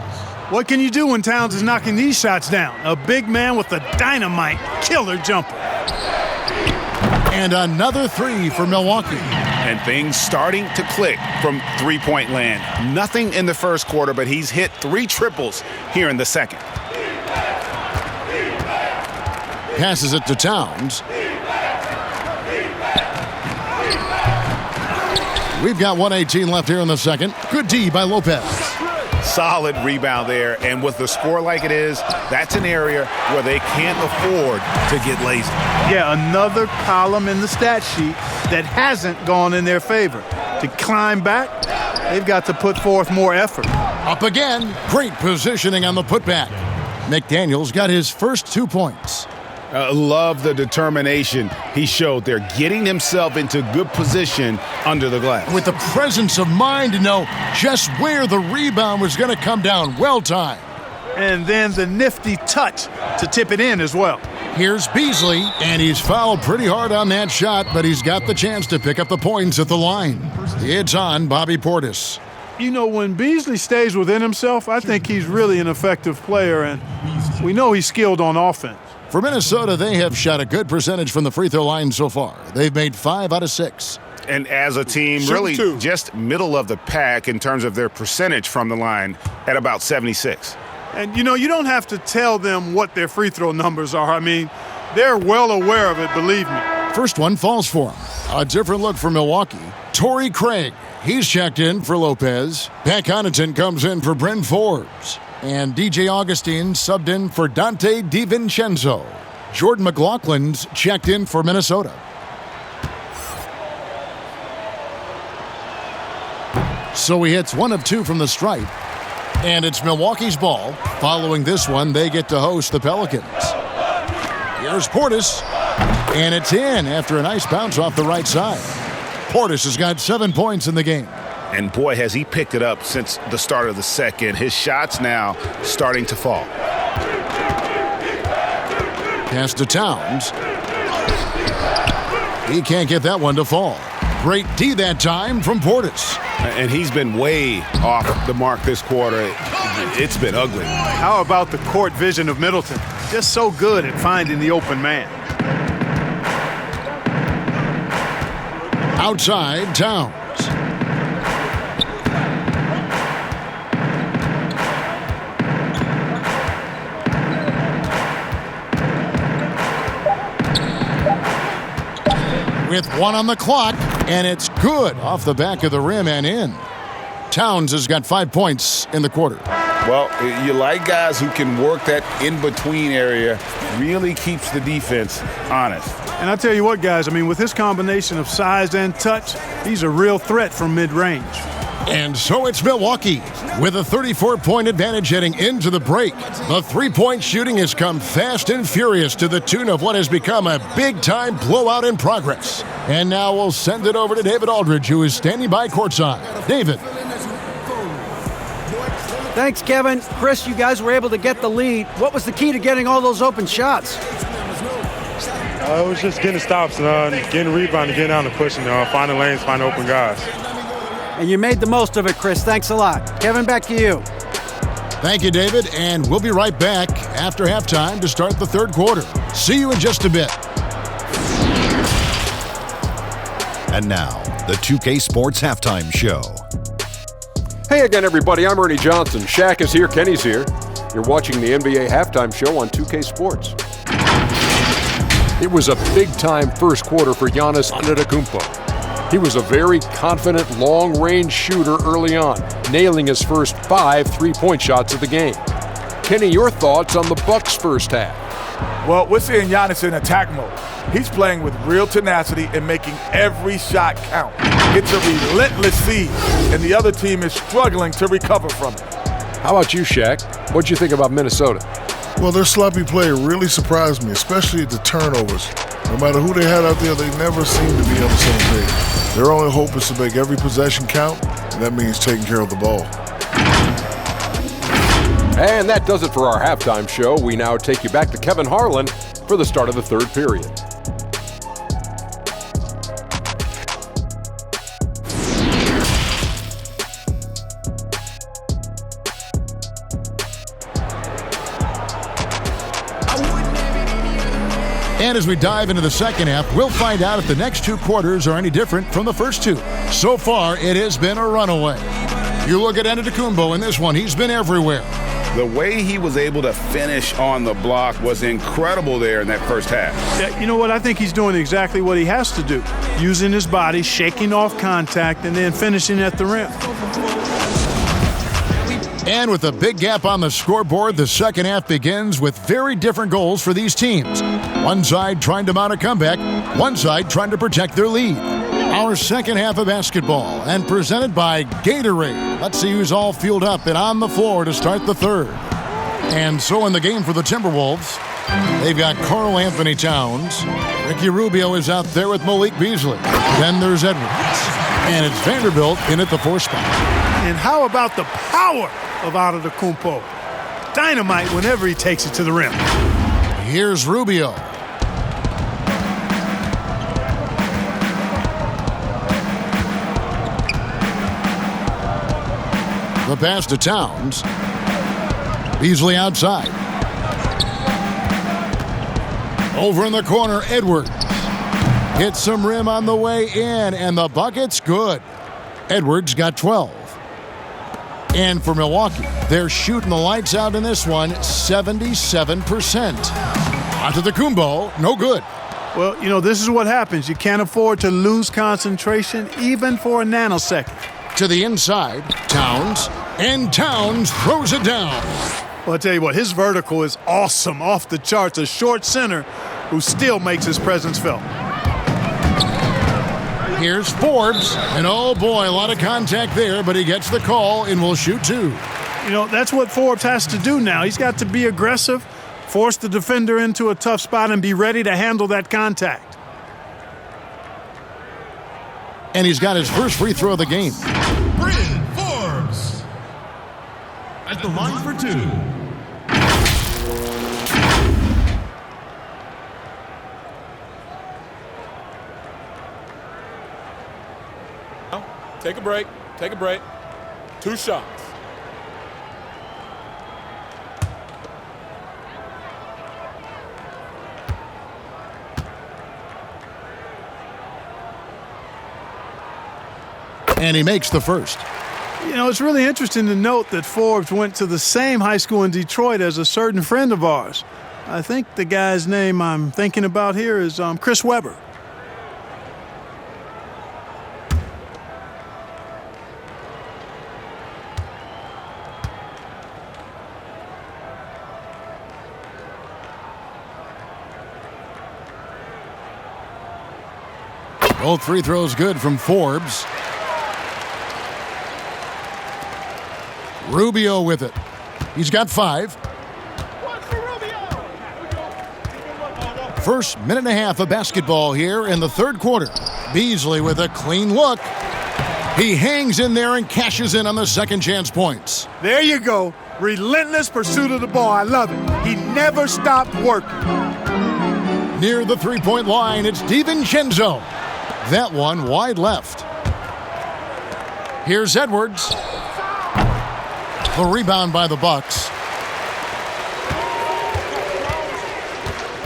What can you do when Towns is knocking these shots down? A big man with a dynamite killer jumper. And another three for Milwaukee. And things starting to click from three-point land. Nothing in the first quarter, but he's hit 3 triples here in the second. Passes it to Towns. We've got 1:18 left here in the second. Good D by Lopez. Solid rebound there, and with the score like it is, that's an area where they can't afford to get lazy. Yeah, another column in the stat sheet that hasn't gone in their favor. To climb back, they've got to put forth more effort. Up again. Great positioning on the putback. McDaniel's got his first 2 points. Love the determination he showed there, getting himself into good position under the glass. With the presence of mind to know just where the rebound was going to come down. Well timed. And then the nifty touch to tip it in as well. Here's Beasley, and he's fouled pretty hard on that shot, but he's got the chance to pick up the points at the line. It's on Bobby Portis. You know, when Beasley stays within himself, I think he's really an effective player, and we know he's skilled on offense. For Minnesota, they have shot a good percentage from the free throw line so far. They've made 5 out of 6. And as a team, really just middle of the pack in terms of their percentage from the line at about 76. And, you know, you don't have to tell them what their free throw numbers are. I mean, they're well aware of it, believe me. First one falls for him. A different look for Milwaukee. Torrey Craig, he's checked in for Lopez. Pat Connaughton comes in for Bryn Forbes. And DJ Augustine subbed in for Dante DiVincenzo. Jordan McLaughlin's checked in for Minnesota. So he hits 1 of 2 from the stripe. And it's Milwaukee's ball. Following this one, they get to host the Pelicans. Here's Portis. And it's in after a nice bounce off the right side. Portis has got 7 points in the game. And boy, has he picked it up since the start of the second. His shots now starting to fall. Pass to Towns. He can't get that one to fall. Great D that time from Portis. And he's been way off the mark this quarter. It's been ugly. How about the court vision of Middleton? Just so good at finding the open man. Outside, Towns. With 1 on the clock, and it's good off the back of the rim and in. Towns has got 5 points in the quarter. Well, you like guys who can work that in-between area, really keeps the defense honest. And I tell you what, guys, I mean, with his combination of size and touch, he's a real threat from mid-range. And so it's Milwaukee with a 34-point advantage heading into the break. The three-point shooting has come fast and furious to the tune of what has become a big-time blowout in progress. And now we'll send it over to David Aldridge, who is standing by courtside. David. Thanks, Kevin. Chris, you guys were able to get the lead. What was the key to getting all those open shots? It was just getting stops, getting rebound, getting out and pushing, finding lanes, finding open guys. And you made the most of it, Chris. Thanks a lot. Kevin, back to you. Thank you, David. And we'll be right back after halftime to start the third quarter. See you in just a bit. And now, the 2K Sports Halftime Show. Hey again, everybody. I'm Ernie Johnson. Shaq is here. Kenny's here. You're watching the NBA Halftime Show on 2K Sports. It was a big-time first quarter for Giannis Antetokounmpo. He was a very confident, long-range shooter early on, nailing his first 5 three-point shots of the game. Kenny, your thoughts on the Bucks' first half? Well, we're seeing Giannis in attack mode. He's playing with real tenacity and making every shot count. It's a relentless siege, and the other team is struggling to recover from it. How about you, Shaq? What'd you think about Minnesota? Well, their sloppy play really surprised me, especially the turnovers. No matter who they had out there, they never seem to be on the same page. Their only hope is to make every possession count, and that means taking care of the ball. And that does it for our halftime show. We now take you back to Kevin Harlan for the start of the third period. And as we dive into the second half, we'll find out if the next 2 quarters are any different from the first 2. So far, it has been a runaway. You look at Antetokounmpo in this one, he's been everywhere. The way he was able to finish on the block was incredible there in that first half. Yeah, you know what? I think he's doing exactly what he has to do. Using his body, shaking off contact, and then finishing at the rim. And with a big gap on the scoreboard, the second half begins with very different goals for these teams. One side trying to mount a comeback, one side trying to protect their lead. Our second half of basketball, and presented by Gatorade. Let's see who's all fueled up and on the floor to start the third. And so in the game for the Timberwolves, they've got Karl-Anthony Towns. Ricky Rubio is out there with Malik Beasley. Then there's Edwards. And it's Vanderbilt in at the 4 spot. And how about the power of Antetokounmpo? Dynamite whenever he takes it to the rim. Here's Rubio. The pass to Towns. Beasley outside. Over in the corner, Edwards. Hits some rim on the way in, and the bucket's good. Edwards got 12. And for Milwaukee, they're shooting the lights out in this one, 77%. Antetokounmpo, no good. Well, you know, this is what happens. You can't afford to lose concentration even for a nanosecond. To the inside, Towns, and Towns throws it down. Well, I'll tell you what, his vertical is awesome, off the charts. A short center who still makes his presence felt. Here's Forbes, and oh boy, a lot of contact there, but he gets the call and will shoot 2. You know, that's what Forbes has to do now. He's got to be aggressive, force the defender into a tough spot, and be ready to handle that contact. And he's got his first free throw of the game. Bryn Forbes at the line for 2. Take a break. Take a break. 2 shots. And he makes the first. You know, it's really interesting to note that Forbes went to the same high school in Detroit as a certain friend of ours. I think the guy's name I'm thinking about here is Chris Webber. Both free throws good from Forbes. Rubio with it. He's got 5. First minute and a half of basketball here in the third quarter. Beasley with a clean look. He hangs in there and cashes in on the second chance points. There you go. Relentless pursuit of the ball. I love it. He never stopped working. Near the three-point line, it's DiVincenzo. That one wide left. Here's Edwards. The rebound by the Bucks.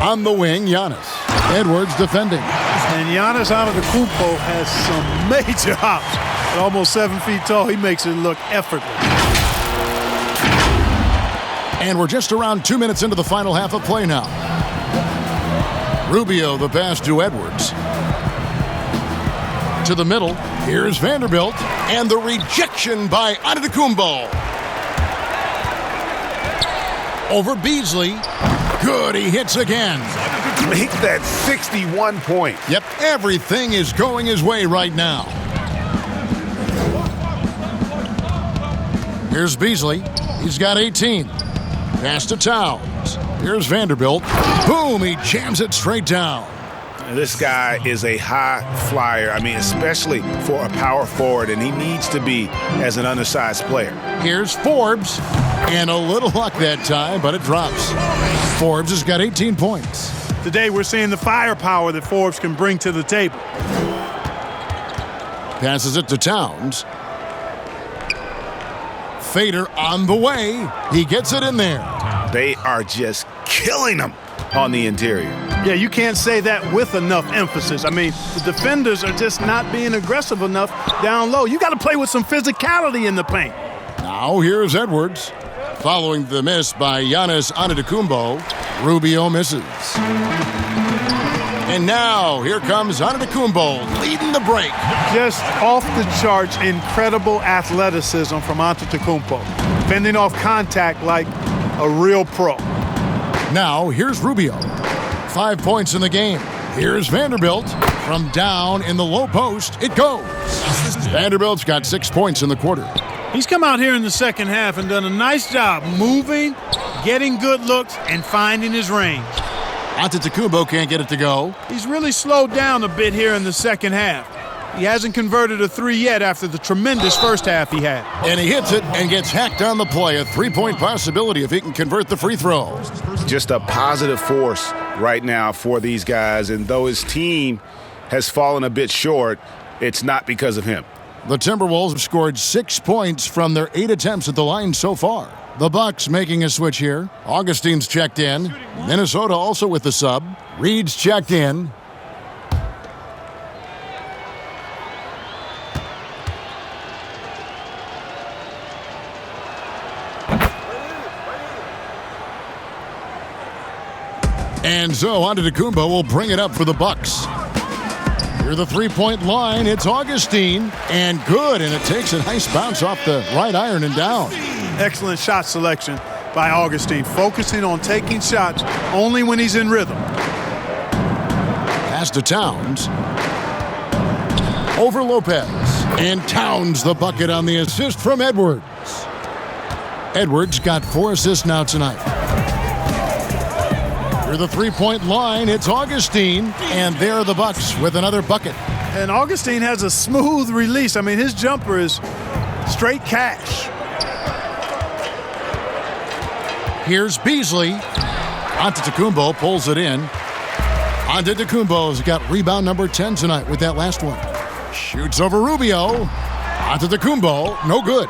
On the wing, Giannis. Edwards defending. And Giannis Antetokounmpo has some major hops. At almost 7 feet tall, he makes it look effortless. And we're just around 2 minutes into the final half of play now. Rubio, the pass to Edwards. To the middle, here's Vanderbilt, and the rejection by Antetokounmpo. Over Beasley. Good, he hits again. Make that 61 points. Yep, everything is going his way right now. Here's Beasley. He's got 18. Pass to Towns. Here's Vanderbilt. Boom, he jams it straight down. This guy is a high flyer. I mean, especially for a power forward, and he needs to be as an undersized player. Here's Forbes, and a little luck that time, but it drops. Forbes has got 18 points. Today we're seeing the firepower that Forbes can bring to the table. Passes it to Towns. Fader on the way. He gets it in there. They are just killing him on the interior. Yeah, you can't say that with enough emphasis. I mean, the defenders are just not being aggressive enough down low. You got to play with some physicality in the paint. Now here's Edwards. Following the miss by Giannis Antetokounmpo, Rubio misses. And now here comes Antetokounmpo leading the break. Just off the charts, incredible athleticism from Antetokounmpo. Fending off contact like a real pro. Now here's Rubio. 5 points in the game. Here's Vanderbilt. From down in the low post, it goes. Vanderbilt's got 6 points in the quarter. He's come out here in the second half and done a nice job moving, getting good looks, and finding his range. Antetokounmpo can't get it to go. He's really slowed down a bit here in the second half. He hasn't converted a 3 yet after the tremendous first half he had. And he hits it and gets hacked on the play. A 3-point possibility if he can convert the free throw. Just a positive force right now for these guys. And though his team has fallen a bit short, it's not because of him. The Timberwolves have scored 6 points from their 8 attempts at the line so far. The Bucks making a switch here. Augustine's checked in. Minnesota also with the sub. Reed's checked in. And so Antetokounmpo will bring it up for the Bucks. Near the three-point line, it's Augustine, and good, and it takes a nice bounce off the right iron and down. Excellent shot selection by Augustine, focusing on taking shots only when he's in rhythm. Pass to Towns. over Lopez. And Towns the bucket on the assist from Edwards. Edwards got 4 assists now tonight. Through the three-point line, it's Augustine, and there are the Bucks with another bucket. And Augustine has a smooth release. I mean, his jumper is straight cash. Here's Beasley. Antetokounmpo pulls it in. Antetokounmpo's got rebound number 10 tonight with that last one. Shoots over Rubio. Antetokounmpo, no good.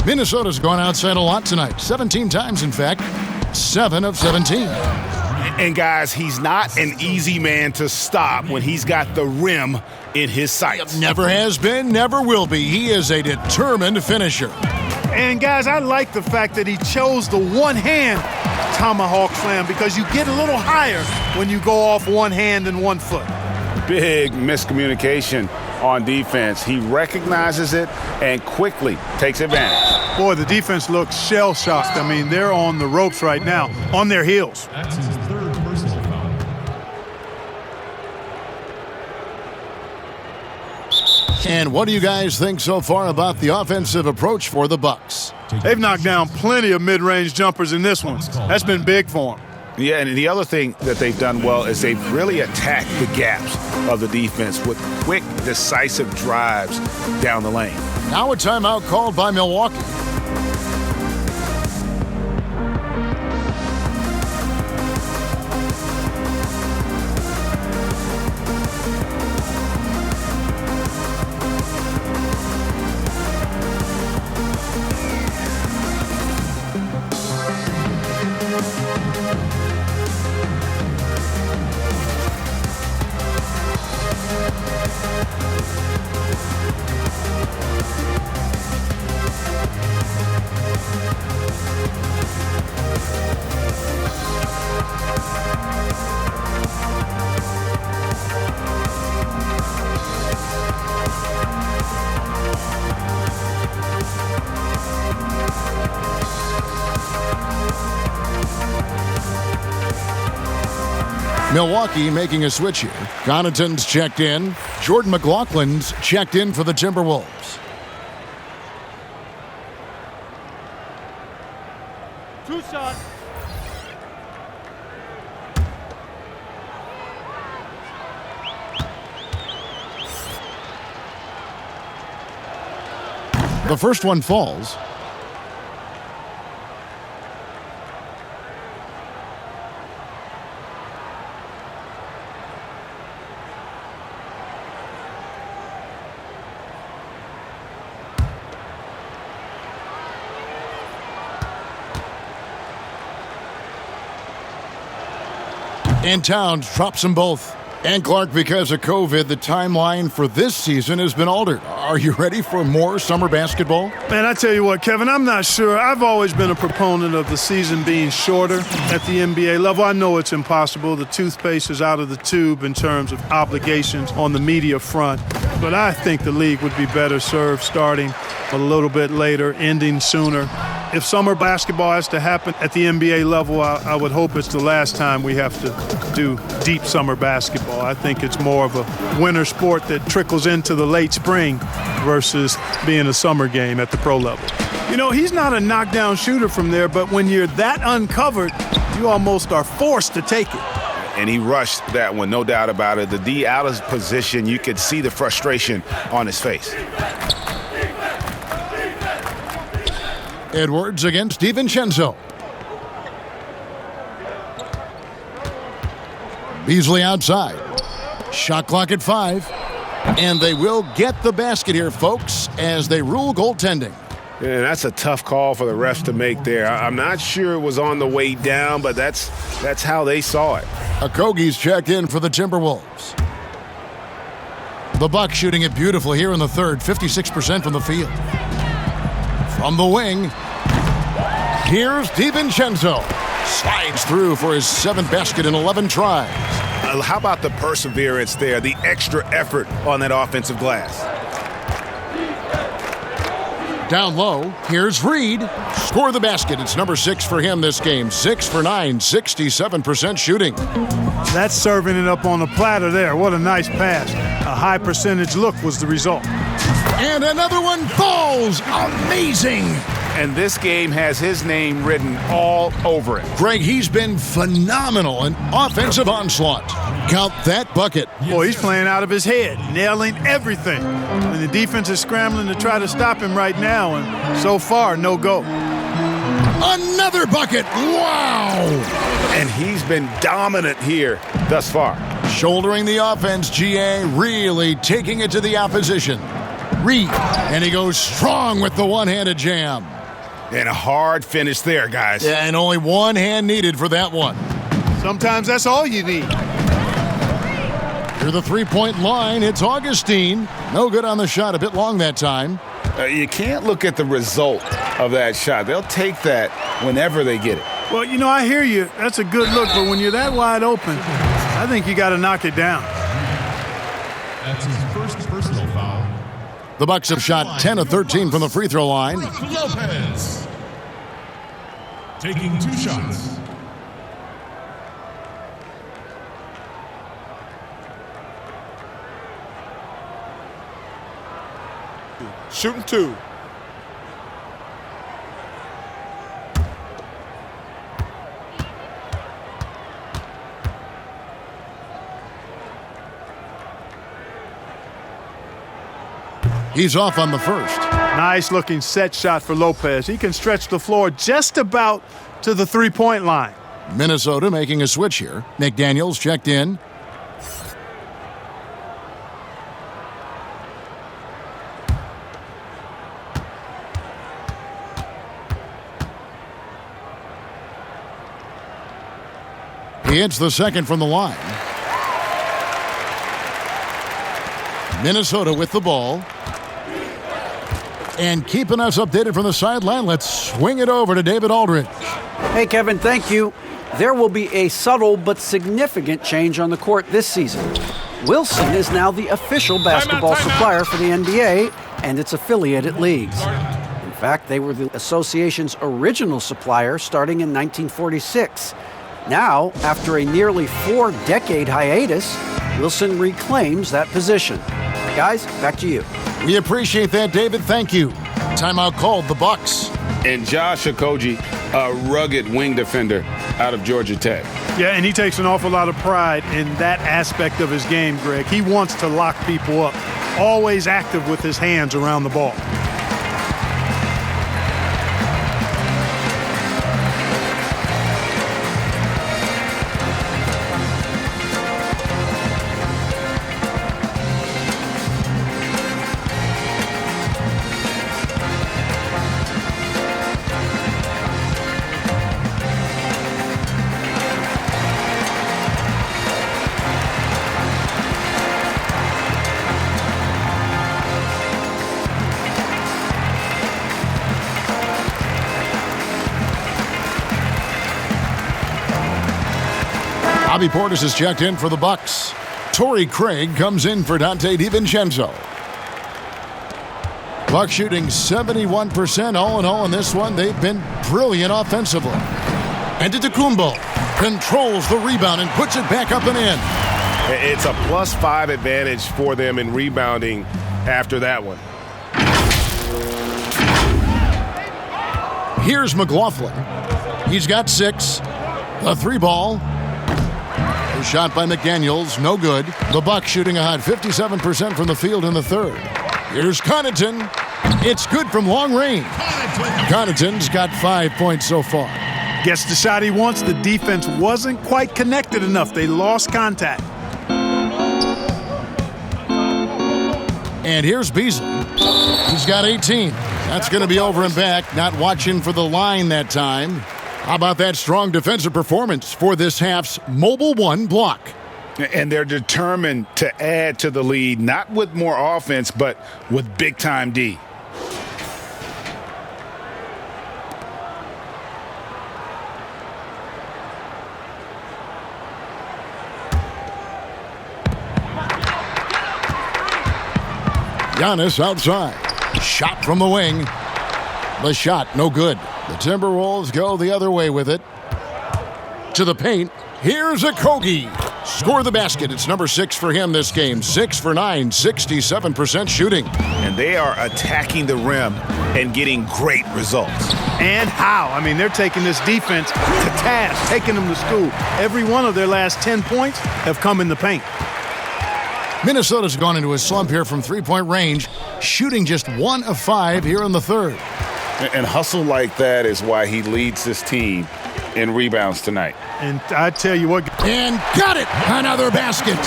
Minnesota's gone outside a lot tonight. 17 times, in fact. 7 of 17. And guys, he's not an easy man to stop when he's got the rim in his sights. Never has been, never will be. He is a determined finisher. And guys, I like the fact that he chose the one-hand tomahawk slam because you get a little higher when you go off one hand and 1 foot. Big miscommunication on defense. He recognizes it and quickly takes advantage. Boy, the defense looks shell-shocked. I mean, they're on the ropes right now, on their heels. That's his 3rd personal foul. And what do you guys think so far about the offensive approach for the Bucks? They've knocked down plenty of mid-range jumpers in this one. That's been big for them. Yeah, and the other thing that they've done well is they've really attacked the gaps of the defense with quick, decisive drives down the lane. Now a timeout called by Milwaukee. Milwaukee making a switch here. Connaughton's checked in. Jordan McLaughlin's checked in for the Timberwolves. Two shots. The first one falls. And Towns drops them both. And Clark, because of COVID, the timeline for this season has been altered. Are you ready for more summer basketball? Man, I tell you what, Kevin, I'm not sure. I've always been a proponent of the season being shorter at the NBA level. I know it's impossible. The toothpaste is out of the tube in terms of obligations on the media front. But I think the league would be better served starting a little bit later, ending sooner. If summer basketball has to happen at the NBA level, I would hope it's the last time we have to do deep summer basketball. I think it's more of a winter sport that trickles into the late spring versus being a summer game at the pro level. You know, he's not a knockdown shooter from there, but when you're that uncovered, you almost are forced to take it. And he rushed that one, no doubt about it. The D out of position, you could see the frustration on his face. Edwards against DiVincenzo. Beasley outside. Shot clock at 5. And they will get the basket here, folks, as they rule goaltending. Yeah, that's a tough call for the refs to make there. I'm not sure it was on the way down, but that's how they saw it. Okogie's checked in for the Timberwolves. The Bucks shooting it beautifully here in the third, 56% from the field. From the wing, here's DiVincenzo. Slides through for his 7th basket in 11 tries. How about the perseverance there, the extra effort on that offensive glass? Down low, here's Reed. Score the basket. It's number 6 for him this game. 6 for 9, 67% shooting. That's serving it up on the platter there. What a nice pass. A high percentage look was the result. And another one falls. Amazing. And this game has his name written all over it. Greg, he's been phenomenal in offensive onslaught. Count that bucket. Boy, he's playing out of his head, nailing everything. And the defense is scrambling to try to stop him right now, and so far, no go. Another bucket. Wow. And he's been dominant here thus far. Shouldering the offense, GA really taking it to the opposition. Reed, and he goes strong with the one-handed jam. And a hard finish there, guys. Yeah, and only one hand needed for that one. Sometimes that's all you need. Near the three-point line, it's Augustine. No good on the shot, a bit long that time. You can't look at the result of that shot. They'll take that whenever they get it. Well, you know, I hear you. That's a good look, but when you're that wide open, I think you got to knock it down. That's his first personal foul. The Bucks have shot 10 of 13 from the free throw line. Lopez taking 2 shots. Shooting 2. He's off on the first. Nice looking set shot for Lopez. He can stretch the floor just about to the three-point line. Minnesota making a switch here. McDaniels checked in. He hits the second from the line. Minnesota with the ball. And keeping us updated from the sideline, let's swing it over to David Aldridge. Hey, Kevin, thank you. There will be a subtle but significant change on the court this season. Wilson is now the official basketball supplier for the NBA and its affiliated leagues. In fact, they were the association's original supplier starting in 1946. Now, after a nearly 4-decade hiatus, Wilson reclaims that position. Guys, back to you. We appreciate that, David. Thank you. Timeout called the Bucks. And Josh Okogie, a rugged wing defender out of Georgia Tech. Yeah, and he takes an awful lot of pride in that aspect of his game, Greg. He wants to lock people up, always active with his hands around the ball. Bobby Portis has checked in for the Bucks. Torrey Craig comes in for Dante DiVincenzo. Bucks shooting 71% all in all in this one. They've been brilliant offensively. Antetokounmpo controls the rebound and puts it back up and in. It's a +5 advantage for them in rebounding after that one. Here's McLaughlin. He's got 6. A 3-ball. A shot by McDaniels, no good. The Bucks shooting a hot 57% from the field in the third. Here's Connaughton. It's good from long range. Connaughton's got 5 points so far. Gets the shot he wants. The defense wasn't quite connected enough. They lost contact. And here's Beasley. He's got 18. That's going to be over and back. Not watching for the line that time. How about that strong defensive performance for this half's Mobile One block? And they're determined to add to the lead, not with more offense, but with big-time D. Giannis outside. Shot from the wing. The shot, no good. The Timberwolves go the other way with it. To the paint. Here's Okogie. score the basket. It's number 6 for him this game. 6 for 9, 67% shooting. And they are attacking the rim and getting great results. And how? I mean, they're taking this defense to task, taking them to school. Every one of their last 10 points have come in the paint. Minnesota's gone into a slump here from three-point range, shooting just 1 of 5 here in the third. And hustle like that is why he leads this team in rebounds tonight. And I tell you what. And got it! Another basket.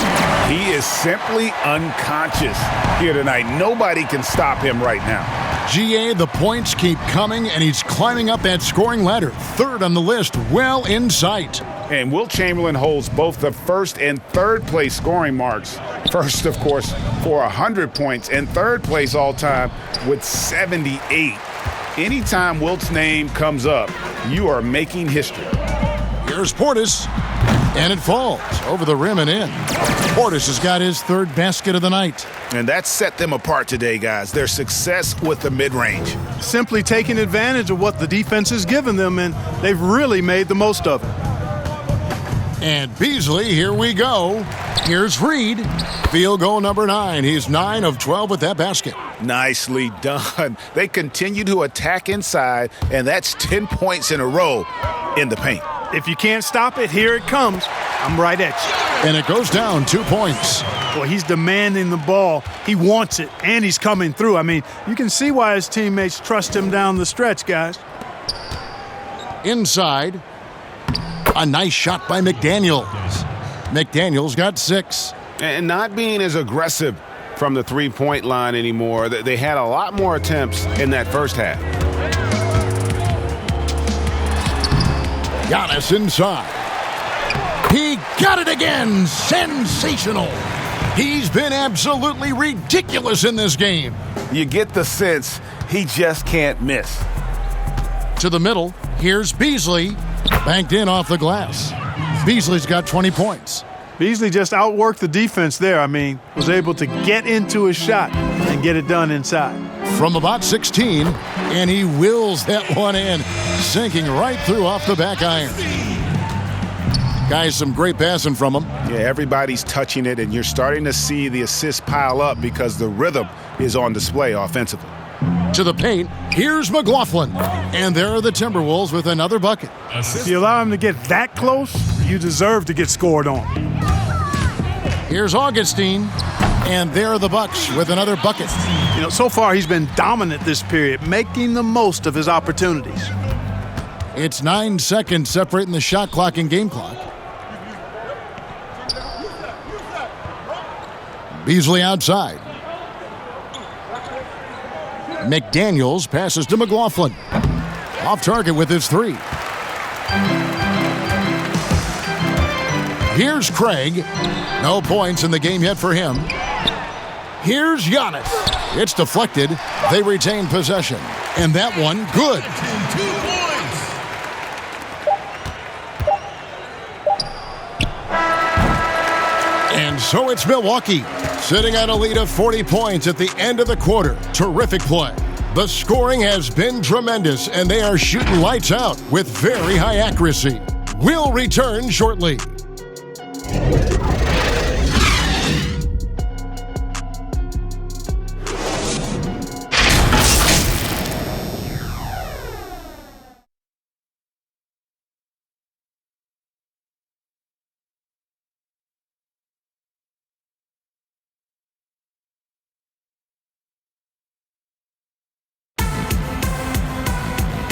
He is simply unconscious here tonight. Nobody can stop him right now. GA, the points keep coming, and he's climbing up that scoring ladder. Third on the list, well in sight. And Wilt Chamberlain holds both the first and third place scoring marks. First, of course, for 100 points, and third place all time with 78. Anytime Wilt's name comes up, you are making history. Here's Portis, and it falls over the rim and in. Portis has got his third basket of the night. And that set them apart today, guys. Their success with the mid-range. Simply taking advantage of what the defense has given them, and they've really made the most of it. And Beasley, here we go. Here's Reed. Field goal number 9. He's 9 of 12 with that basket. Nicely done. They continue to attack inside, and that's 10 points in a row in the paint. If you can't stop it, here it comes. I'm right at you. And it goes down 2 points. Well, he's demanding the ball. He wants it, and he's coming through. I mean, you can see why his teammates trust him down the stretch, guys. Inside. A nice shot by McDaniels. McDaniels got 6. And not being as aggressive from the three-point line anymore. They had a lot more attempts in that first half. Giannis inside. He got it again. Sensational. He's been absolutely ridiculous in this game. You get the sense he just can't miss. To the middle, here's Beasley. Banked in off the glass. Beasley's got 20 points. Beasley just outworked the defense there. I mean, was able to get into his shot and get it done inside. From about 16, and he wills that one in, sinking right through off the back iron. Guys, some great passing from him. Yeah, everybody's touching it, and you're starting to see the assists pile up because the rhythm is on display offensively. To the paint, here's McLaughlin. And there are the Timberwolves with another bucket. If you allow him to get that close, you deserve to get scored on. Here's Augustine. And there are the Bucks with another bucket. You know, so far he's been dominant this period, making the most of his opportunities. It's 9 seconds separating the shot clock and game clock. Beasley outside. McDaniels passes to McLaughlin. Off target with his 3. Here's Craig. No points in the game yet for him. Here's Giannis. It's deflected. They retain possession. And that one, good. And so it's Milwaukee, sitting at a lead of 40 points at the end of the quarter. Terrific play. The scoring has been tremendous, and they are shooting lights out with very high accuracy. We'll return shortly.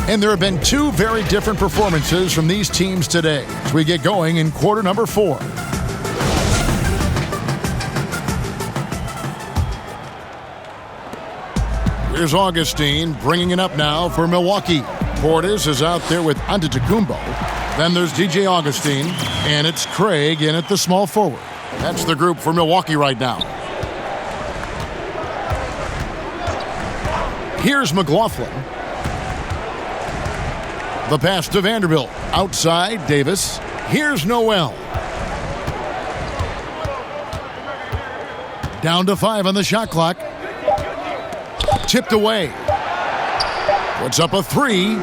And there have been 2 very different performances from these teams today as we get going in quarter number 4. Here's Augustine bringing it up now for Milwaukee. Portis is out there with Antetokounmpo. Then there's DJ Augustine, and it's Craig in at the small forward. That's the group for Milwaukee right now. Here's McLaughlin. The pass to Vanderbilt. Outside, Davis. Here's Noel. Down to 5 on the shot clock. Tipped away. Puts up a 3.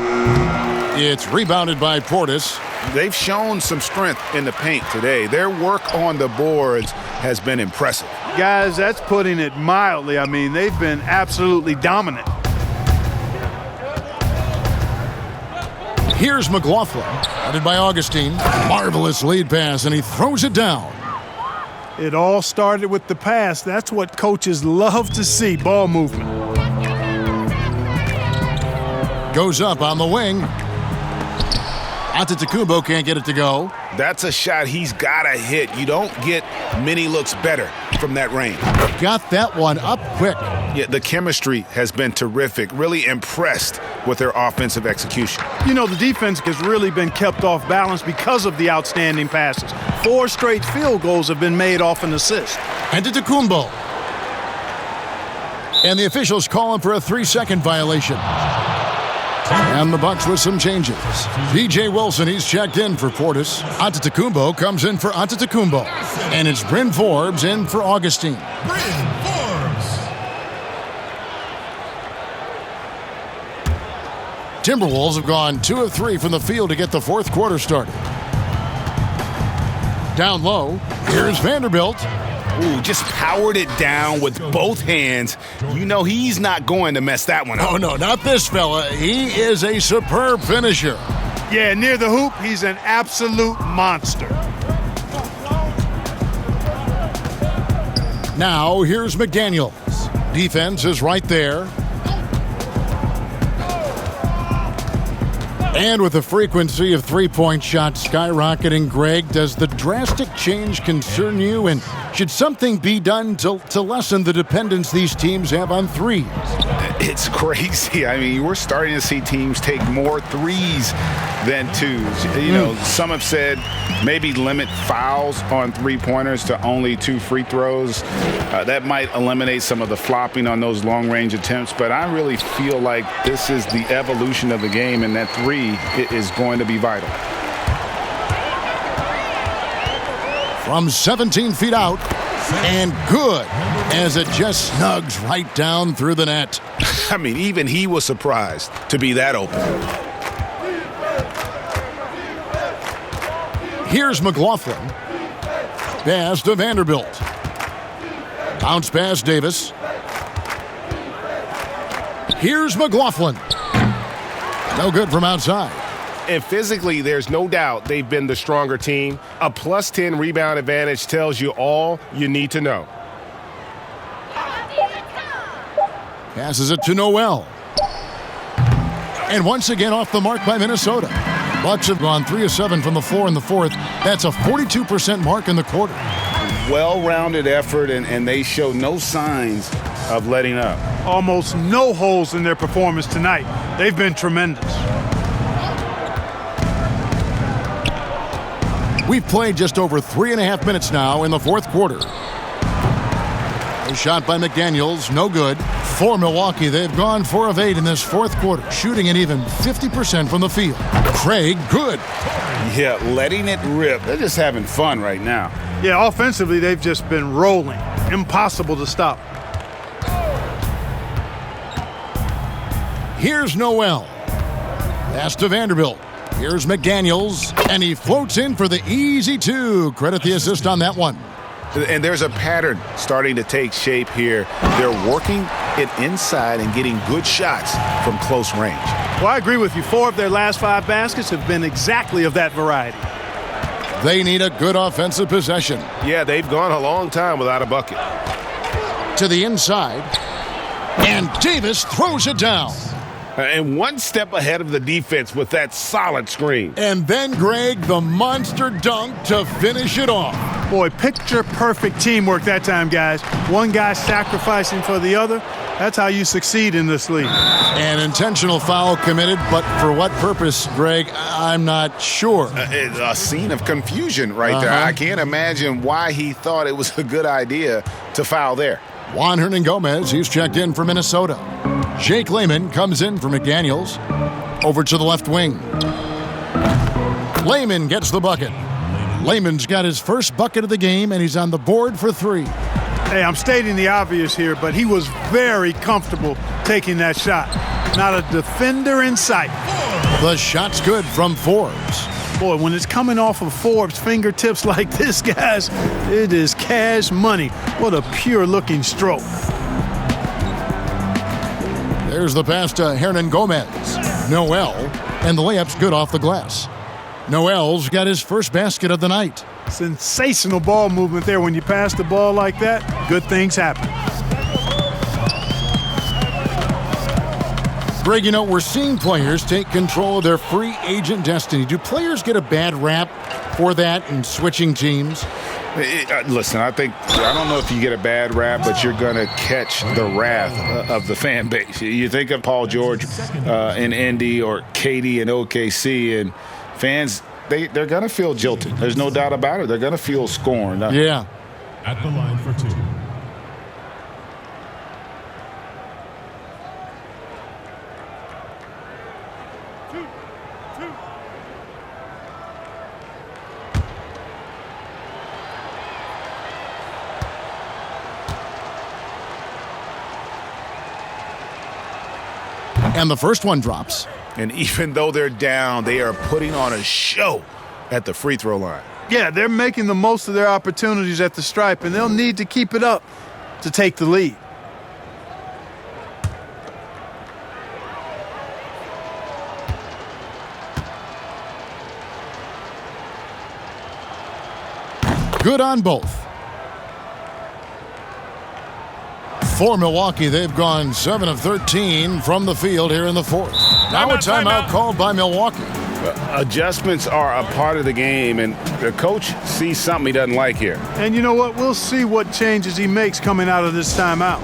It's rebounded by Portis. they've shown some strength in the paint today. Their work on the boards has been impressive. Guys, that's putting it mildly. I mean, they've been absolutely dominant. Here's McLaughlin, headed by Augustine. Marvelous lead pass, and he throws it down. It all started with the pass. That's what coaches love to see, ball movement. Goes up on the wing. Antetokounmpo can't get it to go. That's a shot he's got to hit. You don't get many looks better from that range. Got that one up quick. Yeah, the chemistry has been terrific. Really impressed with their offensive execution. You know, the defense has really been kept off balance because of the outstanding passes. 4 straight field goals have been made off an assist. Antetokounmpo. And the officials call him for a 3-second violation. And the Bucks with some changes. P.J. Wilson, he's checked in for Portis. Antetokounmpo comes in for Antetokounmpo. And it's Bryn Forbes in for Augustine. Bryn Forbes. Timberwolves have gone 2 of 3 from the field to get the fourth quarter started. Down low, here's Vanderbilt. Ooh, just powered it down with both hands. You know he's not going to mess that one up. Oh, no, not this fella. He is a superb finisher. Yeah, near the hoop, he's an absolute monster. Now, here's McDaniels. Defense is right there. And with the frequency of three-point shots skyrocketing, Greg, does the drastic change concern you? And should something be done to lessen the dependence these teams have on threes? It's crazy. I mean, we're starting to see teams take more threes than twos. You know, some have said maybe limit fouls on three-pointers to only 2 free throws. That might eliminate some of the flopping on those long-range attempts, but I really feel like this is the evolution of the game, and that three is going to be vital. From 17 feet out, and good, as it just snugs right down through the net. I mean, even he was surprised to be that open. Here's McLaughlin. Pass to Vanderbilt. Bounce pass Davis. Here's McLaughlin. No good from outside. And physically, there's no doubt they've been the stronger team. A +10 rebound advantage tells you all you need to know. Passes it to Noel. And once again off the mark by Minnesota. Bucks have gone 3 of 7 from the floor in the fourth. That's a 42% mark in the quarter. Well-rounded effort, and they show no signs of letting up. Almost no holes in their performance tonight. They've been tremendous. We've played just over 3.5 minutes now in the fourth quarter. A shot by McDaniels, no good. For Milwaukee, they've gone 4 of 8 in this fourth quarter, shooting an even 50% from the field. Craig, good. Yeah, letting it rip. They're just having fun right now. Yeah, offensively, they've just been rolling. Impossible to stop. Here's Noel. Pass to Vanderbilt. Here's McDaniels, and he floats in for the easy 2. Credit the assist on that one. And there's a pattern starting to take shape here. They're working it inside and getting good shots from close range. Well, I agree with you. 4 of their last 5 baskets have been exactly of that variety. They need a good offensive possession. Yeah, they've gone a long time without a bucket. To the inside, and Davis throws it down. And one step ahead of the defense with that solid screen. And then, Greg, the monster dunk to finish it off. Boy, picture-perfect teamwork that time, guys. One guy sacrificing for the other. That's how you succeed in this league. An intentional foul committed, but for what purpose, Greg, I'm not sure. A scene of confusion right there. I can't imagine why he thought it was a good idea to foul there. Juan Hernan-Gomez, he's checked in for Minnesota. Jake Layman comes in for McDaniels. Over to the left wing. Layman gets the bucket. Layman's got his first bucket of the game, and he's on the board for 3. Hey, I'm stating the obvious here, but he was very comfortable taking that shot. Not a defender in sight. The shot's good from Forbes. Boy, when it's coming off of Forbes' fingertips like this, guys, it is cash money. What a pure-looking stroke. There's the pass to Hernan Gomez. Noel, and the layup's good off the glass. Noel's got his first basket of the night. Sensational ball movement there. When you pass the ball like that, good things happen. Greg, you know, we're seeing players take control of their free agent destiny. Do players get a bad rap for that and switching teams? Listen, I don't know if you get a bad rap, but you're going to catch the wrath of the fan base. You think of Paul George in Indy or KD in OKC, and fans, they're going to feel jilted. There's no doubt about it. They're going to feel scorned. Yeah. At the line for two. And the first one drops. And even though they're down, they are putting on a show at the free throw line. Yeah, they're making the most of their opportunities at the stripe, and they'll need to keep it up to take the lead. Good on both. For Milwaukee, they've gone 7 of 13 from the field here in the fourth. Now a timeout called by Milwaukee. Adjustments are a part of the game, and the coach sees something he doesn't like here. And you know what? We'll see what changes he makes coming out of this timeout.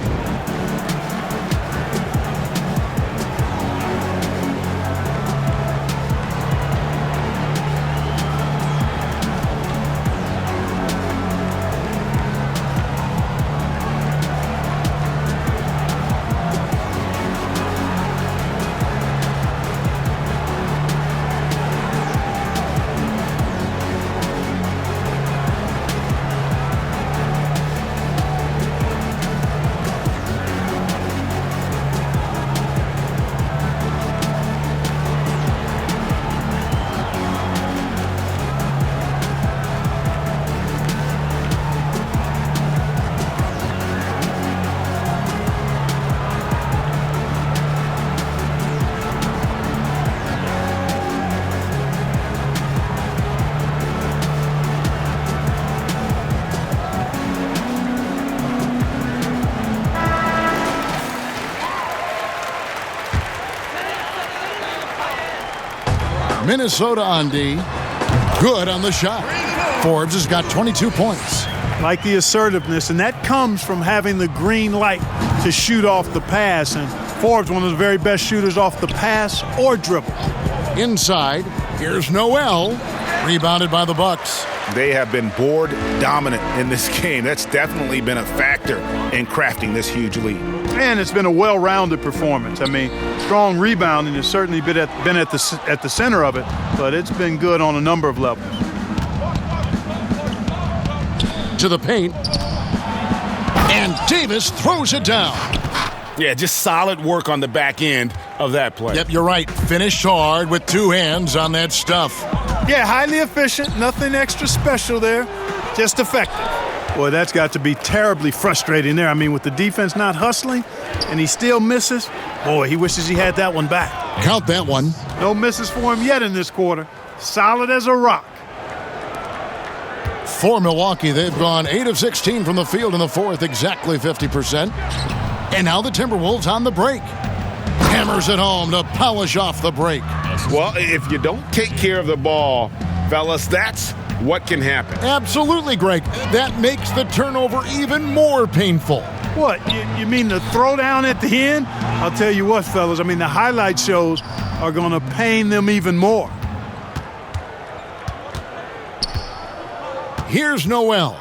Minnesota on D. Good on the shot. Forbes has got 22 points. Like the assertiveness, and that comes from having the green light to shoot off the pass. And Forbes, one of the very best shooters off the pass or dribble. Inside, here's Noel, rebounded by the Bucks. They have been board dominant in this game. That's definitely been a factor in crafting this huge lead. And it's been a well-rounded performance. I mean, strong rebounding has certainly been at the center of it, but it's been good on a number of levels. To the paint, and Davis throws it down. Yeah, just solid work on the back end of that play. Yep, you're right. Finished hard with two hands on that stuff. Yeah, highly efficient, nothing extra special there, just effective. Boy, that's got to be terribly frustrating there. I mean, with the defense not hustling and he still misses, boy, he wishes he had that one back. Count that one. No misses for him yet in this quarter. Solid as a rock. For Milwaukee, they've gone 8 of 16 from the field in the fourth, exactly 50%. And now the Timberwolves on the break. Hammers it home to polish off the break. Well, if you don't take care of the ball, fellas, that's what can happen. Absolutely, Greg. That makes the turnover even more painful. What, you mean the throwdown at the end? I'll tell you what, fellas, I mean, the highlight shows are going to pain them even more. Here's Noel.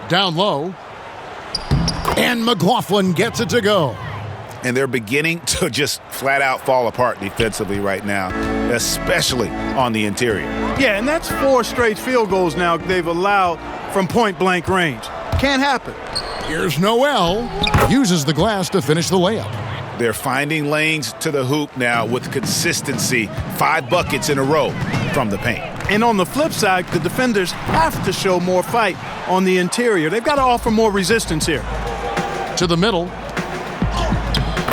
Down low. And McLaughlin gets it to go. And they're beginning to just flat out fall apart defensively right now, especially on the interior. Yeah, and that's 4 straight field goals now they've allowed from point-blank range. Can't happen. Here's Noel. Uses the glass to finish the layup. They're finding lanes to the hoop now with consistency. 5 buckets in a row. from the paint. And on the flip side, the defenders have to show more fight on the interior. They've got to offer more resistance here. To the middle.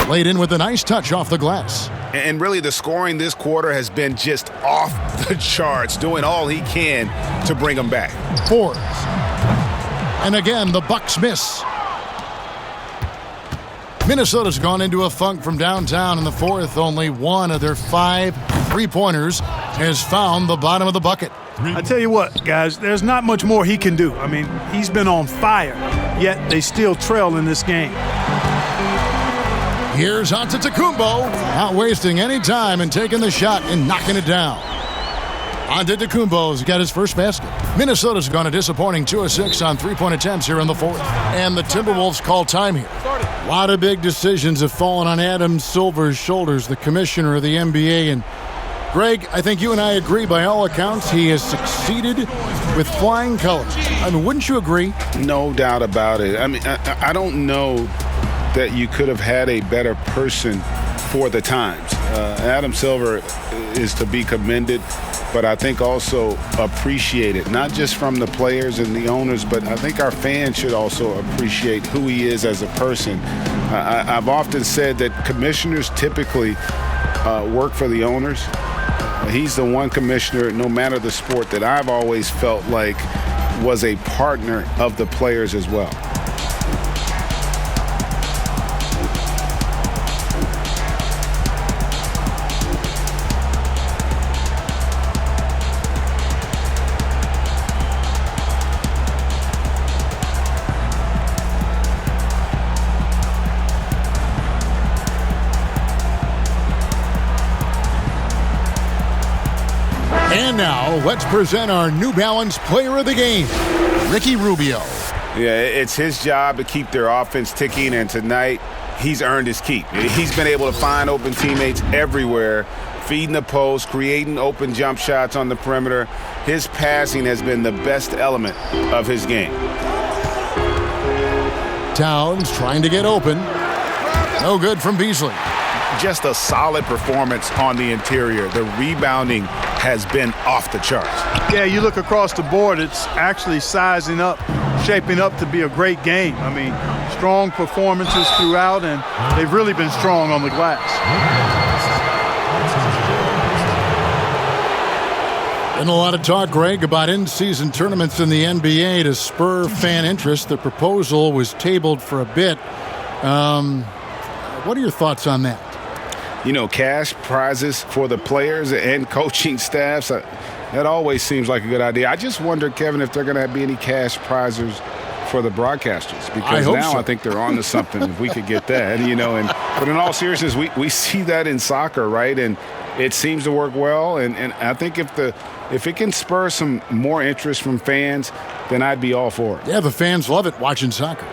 Laid in with a nice touch off the glass. And really, the scoring this quarter has been just off the charts, doing all he can to bring them back. Forbes. And again, the Bucks miss. Minnesota's gone into a funk from downtown in the fourth. Only one of their 5 3-pointers has found the bottom of the bucket. I tell you what, guys, there's not much more he can do. I mean, he's been on fire, yet they still trail in this game. Here's Antetokounmpo, not wasting any time and taking the shot and knocking it down. Antetokounmpo's got his first basket. Minnesota's gone a disappointing 2 of 6 on 3-point attempts here in the fourth. And the Timberwolves call time here. A lot of big decisions have fallen on Adam Silver's shoulders, the commissioner of the NBA. And Greg, I think you and I agree by all accounts he has succeeded with flying colors. I mean, wouldn't you agree? No doubt about it. I mean, I don't know that you could have had a better person for the times. Adam Silver is to be commended, but I think also appreciated, not just from the players and the owners, but I think our fans should also appreciate who he is as a person. I've often said that commissioners typically work for the owners. He's the one commissioner, no matter the sport, that I've always felt like was a partner of the players as well. And now, let's present our New Balance Player of the Game, Ricky Rubio. Yeah, it's his job to keep their offense ticking, and tonight he's earned his keep. He's been able to find open teammates everywhere, feeding the post, creating open jump shots on the perimeter. His passing has been the best element of his game. Towns trying to get open. No good from Beasley. Just a solid performance on the interior. The rebounding has been off the charts. Yeah, you look across the board, it's actually sizing up, shaping up to be a great game. I mean, strong performances throughout, and they've really been strong on the glass. Been a lot of talk, Greg, about in-season tournaments in the NBA to spur fan interest. The proposal was tabled for a bit. What are your thoughts on that? You know, cash prizes for the players and coaching staffs, that always seems like a good idea. I just wonder, Kevin, if they're going to be any cash prizes for the broadcasters. Because I think they're on to something if we could get that. You know, but in all seriousness, we see that in soccer, right? And it seems to work well. And I think if it can spur some more interest from fans, then I'd be all for it. Yeah, the fans love it watching soccer.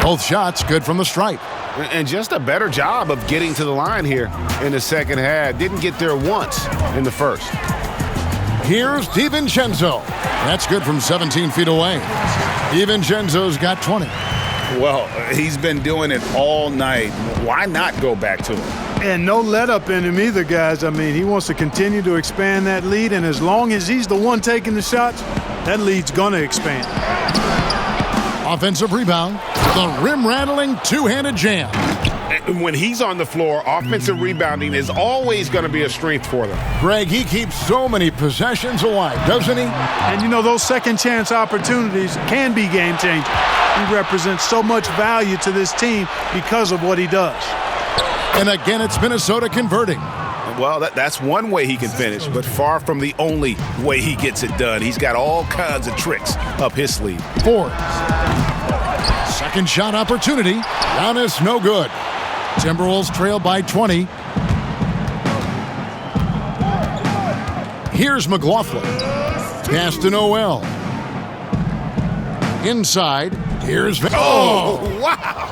Both shots good from the stripe. And just a better job of getting to the line here in the second half. Didn't get there once in the first. Here's DiVincenzo. That's good from 17 feet away. DiVincenzo's got 20. Well, he's been doing it all night. Why not go back to him? And no let up in him either, guys. I mean, he wants to continue to expand that lead, and as long as he's the one taking the shots, that lead's going to expand. Offensive rebound. The rim-rattling two-handed jam. When he's on the floor, offensive rebounding is always going to be a strength for them. Greg, he keeps so many possessions alive, doesn't he? And, you know, those second-chance opportunities can be game-changing. He represents so much value to this team because of what he does. And again, it's Minnesota converting. Well, that's one way he can finish, but far from the only way he gets it done. He's got all kinds of tricks up his sleeve. Forbes. Second shot opportunity. Giannis, no good. Timberwolves trail by 20. Here's McLaughlin. Pass to Noel. Inside. Here's... Oh, wow!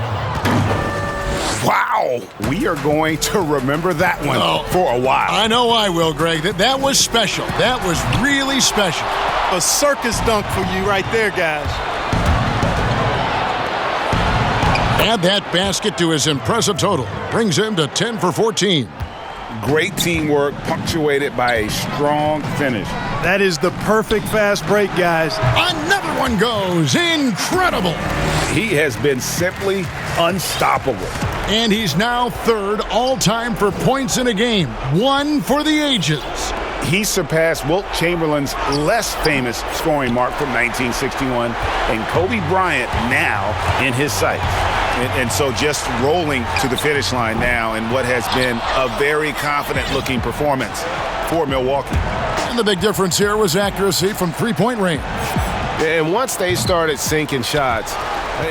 Wow. We are going to remember that one for a while. I know I will, Greg. That was special. That was really special. A circus dunk for you right there, guys. Add that basket to his impressive total. Brings him to 10 for 14. Great teamwork punctuated by a strong finish. That is the perfect fast break, guys. Another one goes. Incredible. He has been simply unstoppable. And he's now third all-time for points in a game. One for the ages. He surpassed Wilt Chamberlain's less famous scoring mark from 1961, and Kobe Bryant now in his sights. And so just rolling to the finish line now in what has been a very confident-looking performance for Milwaukee. And the big difference here was accuracy from three-point range. And once they started sinking shots,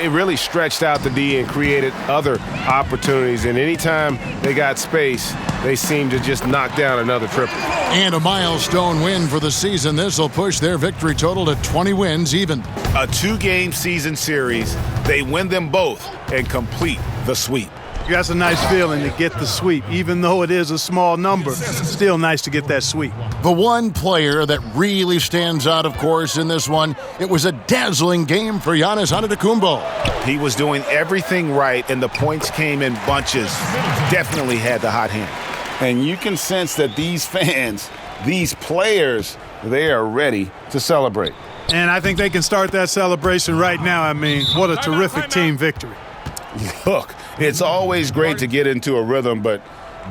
it really stretched out the D and created other opportunities. And anytime they got space, they seemed to just knock down another triple. And a milestone win for the season. This will push their victory total to 20 wins even. A two-game season series. They win them both and complete the sweep. That's a nice feeling to get the sweep. Even though it is a small number, still nice to get that sweep. The one player that really stands out, of course, in this one, it was a dazzling game for Giannis Antetokounmpo. He was doing everything right, and the points came in bunches. Definitely had the hot hand. And you can sense that these fans, these players, they are ready to celebrate. And I think they can start that celebration right now. I mean, what a terrific team victory. Look, it's always great to get into a rhythm, but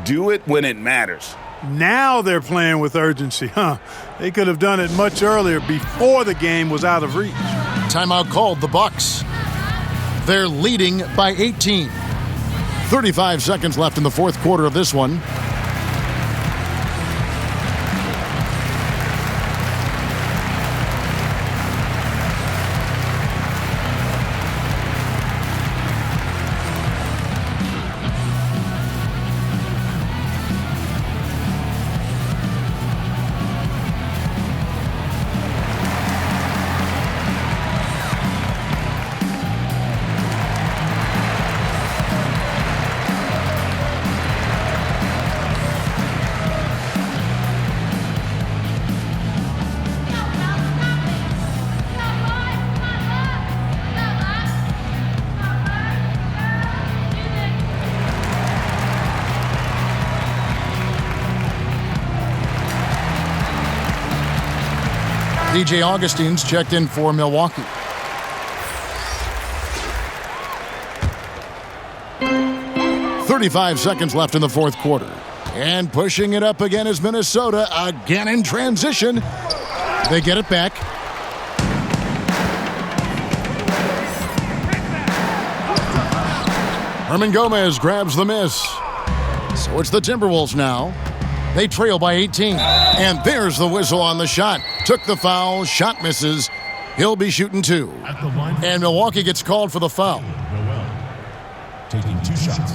do it when it matters. Now they're playing with urgency, huh? They could have done it much earlier before the game was out of reach. Timeout called the Bucks. They're leading by 18. 35 seconds left in the fourth quarter of this one. DJ Augustine's checked in for Milwaukee. "35 seconds left in the fourth quarter. And pushing it up again is Minnesota, again in transition. They get it back. Herman Gomez grabs the miss. So it's the Timberwolves now. They trail by 18. And there's the whistle on the shot. Took the foul, shot misses. He'll be shooting two. And Milwaukee gets called for the foul. Taking two shots.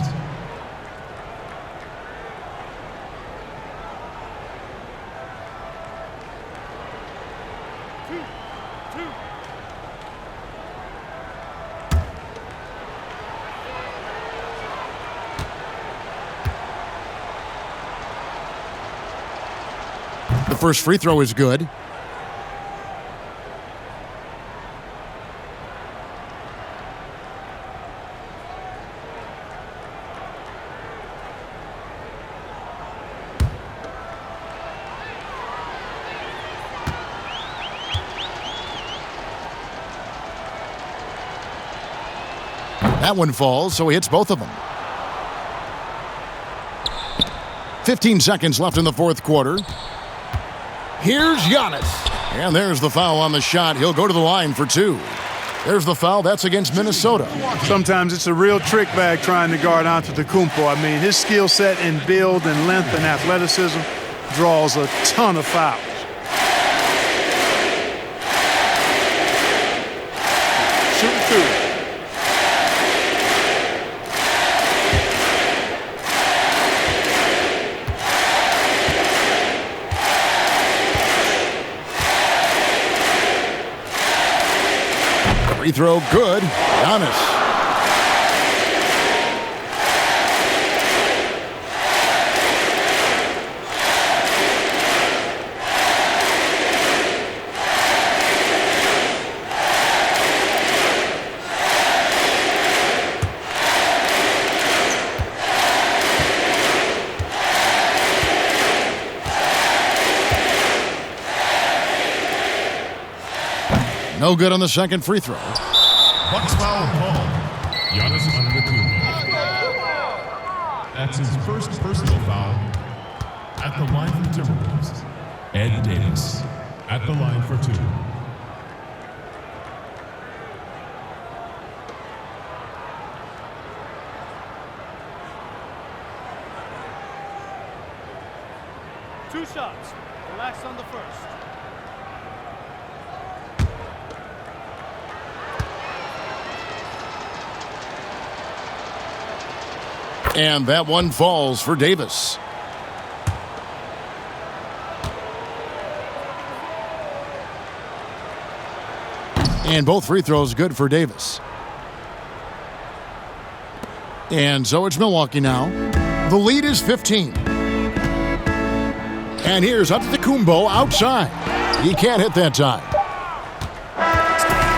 The first free throw is good. That one falls, so he hits both of them. 15 seconds left in the fourth quarter. Here's Giannis. And there's the foul on the shot. He'll go to the line for two. There's the foul. That's against Minnesota. Sometimes it's a real trick bag trying to guard Antetokounmpo. I mean, his skill set in build and length and athleticism draws a ton of fouls. Shooting two. Free throw good. Giannis. No good on the second free throw. Bucks foul call. Giannis Antetokounmpo. That's his first personal foul. At the line for Timberwolves, Ed Davis. At the line for 2. Two shots. Relax on the first. And that one falls for Davis. And both free throws good for Davis. And so it's Milwaukee now. The lead is 15. And here's Antetokounmpo outside. He can't hit that time.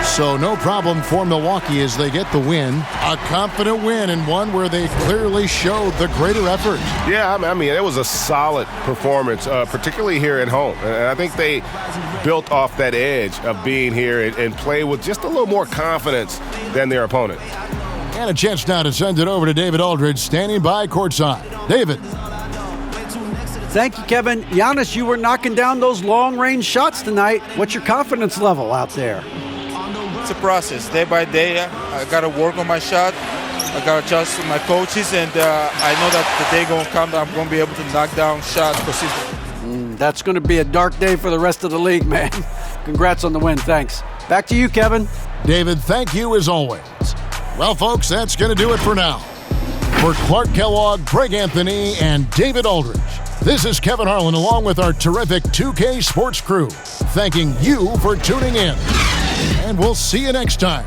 So no problem for Milwaukee as they get the win. A confident win and one where they clearly showed the greater effort. Yeah, I mean, it was a solid performance, particularly here at home. And I think they built off that edge of being here and play with just a little more confidence than their opponent. And a chance now to send it over to David Aldridge, standing by courtside. David. Thank you, Kevin. Giannis, you were knocking down those long-range shots tonight. What's your confidence level out there? It's a process, day by day. I got to work on my shot. I got to adjust with my coaches, and I know that the day going to come that I'm going to be able to knock down shots consistently. That's going to be a dark day for the rest of the league, man. Congrats on the win. Thanks. Back to you, Kevin. David, thank you as always. Well, folks, that's going to do it for now. For Clark Kellogg, Greg Anthony, and David Aldridge, this is Kevin Harlan along with our terrific 2K Sports crew, thanking you for tuning in. And we'll see you next time